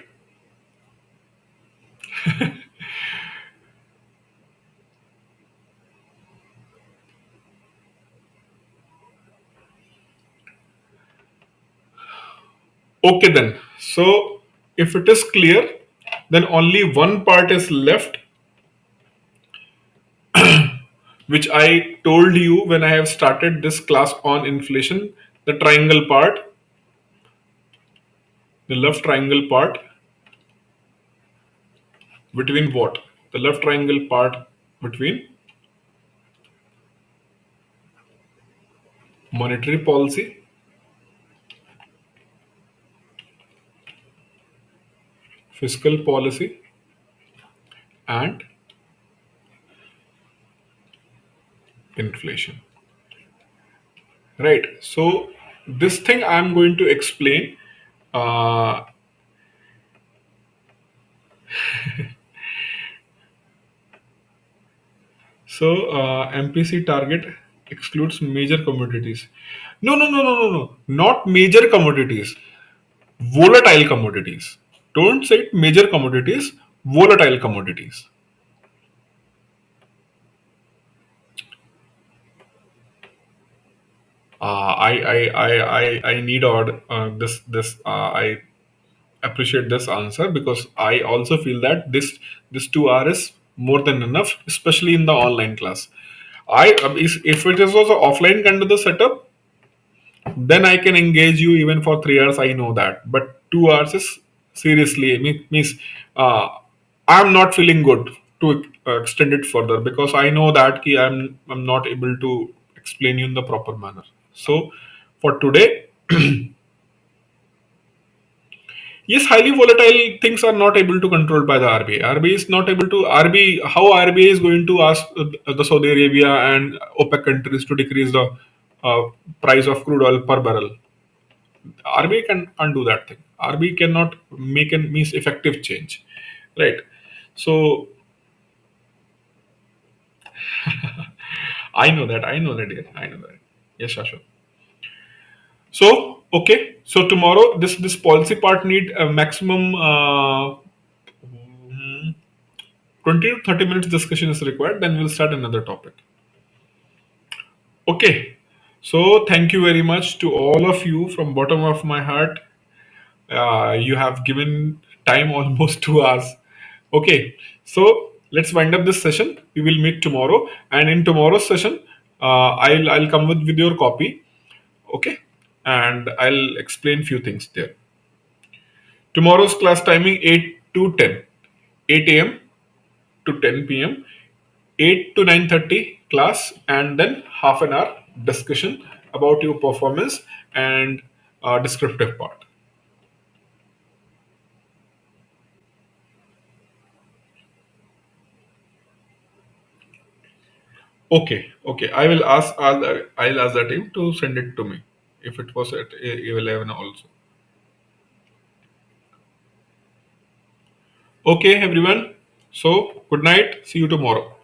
Okay, then. So if it is clear, then only one part is left, which I told you when I have started this class on inflation, the triangle part, the left triangle part between what? The left triangle part between monetary policy, fiscal policy, and inflation. Right. So this thing I'm going to explain. Uh, MPC target excludes major commodities. No, no, no, no, no, no. Not major commodities. Volatile commodities. Don't say it major commodities. Volatile commodities. I need odd this. I appreciate this answer because I also feel that this 2 hour is more than enough, especially in the online class. If it is also offline kind of the setup, then I can engage you even for 3 hours. I know that, but 2 hours is seriously means uh, I'm not feeling good to extend it further because I know that I'm not able to explain you in the proper manner. So for today, yes, highly volatile things are not able to control by the RBI. RBI is not able to RBI. How RBI is going to ask the Saudi Arabia and OPEC countries to decrease the uh, price of crude oil per barrel? RBI can undo that thing. RBI cannot make and means effective change, right? So I know that. I know that. Dear. I know that. Yes, Shashu. So okay. So tomorrow this policy part need a maximum 20 to 30 minutes discussion is required, then we'll start another topic. Okay. So thank you very much to all of you from bottom of my heart. You have given time almost 2 hours. Okay, so let's wind up this session. We will meet tomorrow, and in tomorrow's session, I'll come with your copy. Okay, and I'll explain few things there. Tomorrow's class timing 8 to 10, 8 a.m. to 10 p.m., 8 to 9:30 class, and then half an hour discussion about your performance and descriptive part. Okay, okay. I'll ask the team to send it to me if it was at 11 also. Okay, everyone. So good night. See you tomorrow.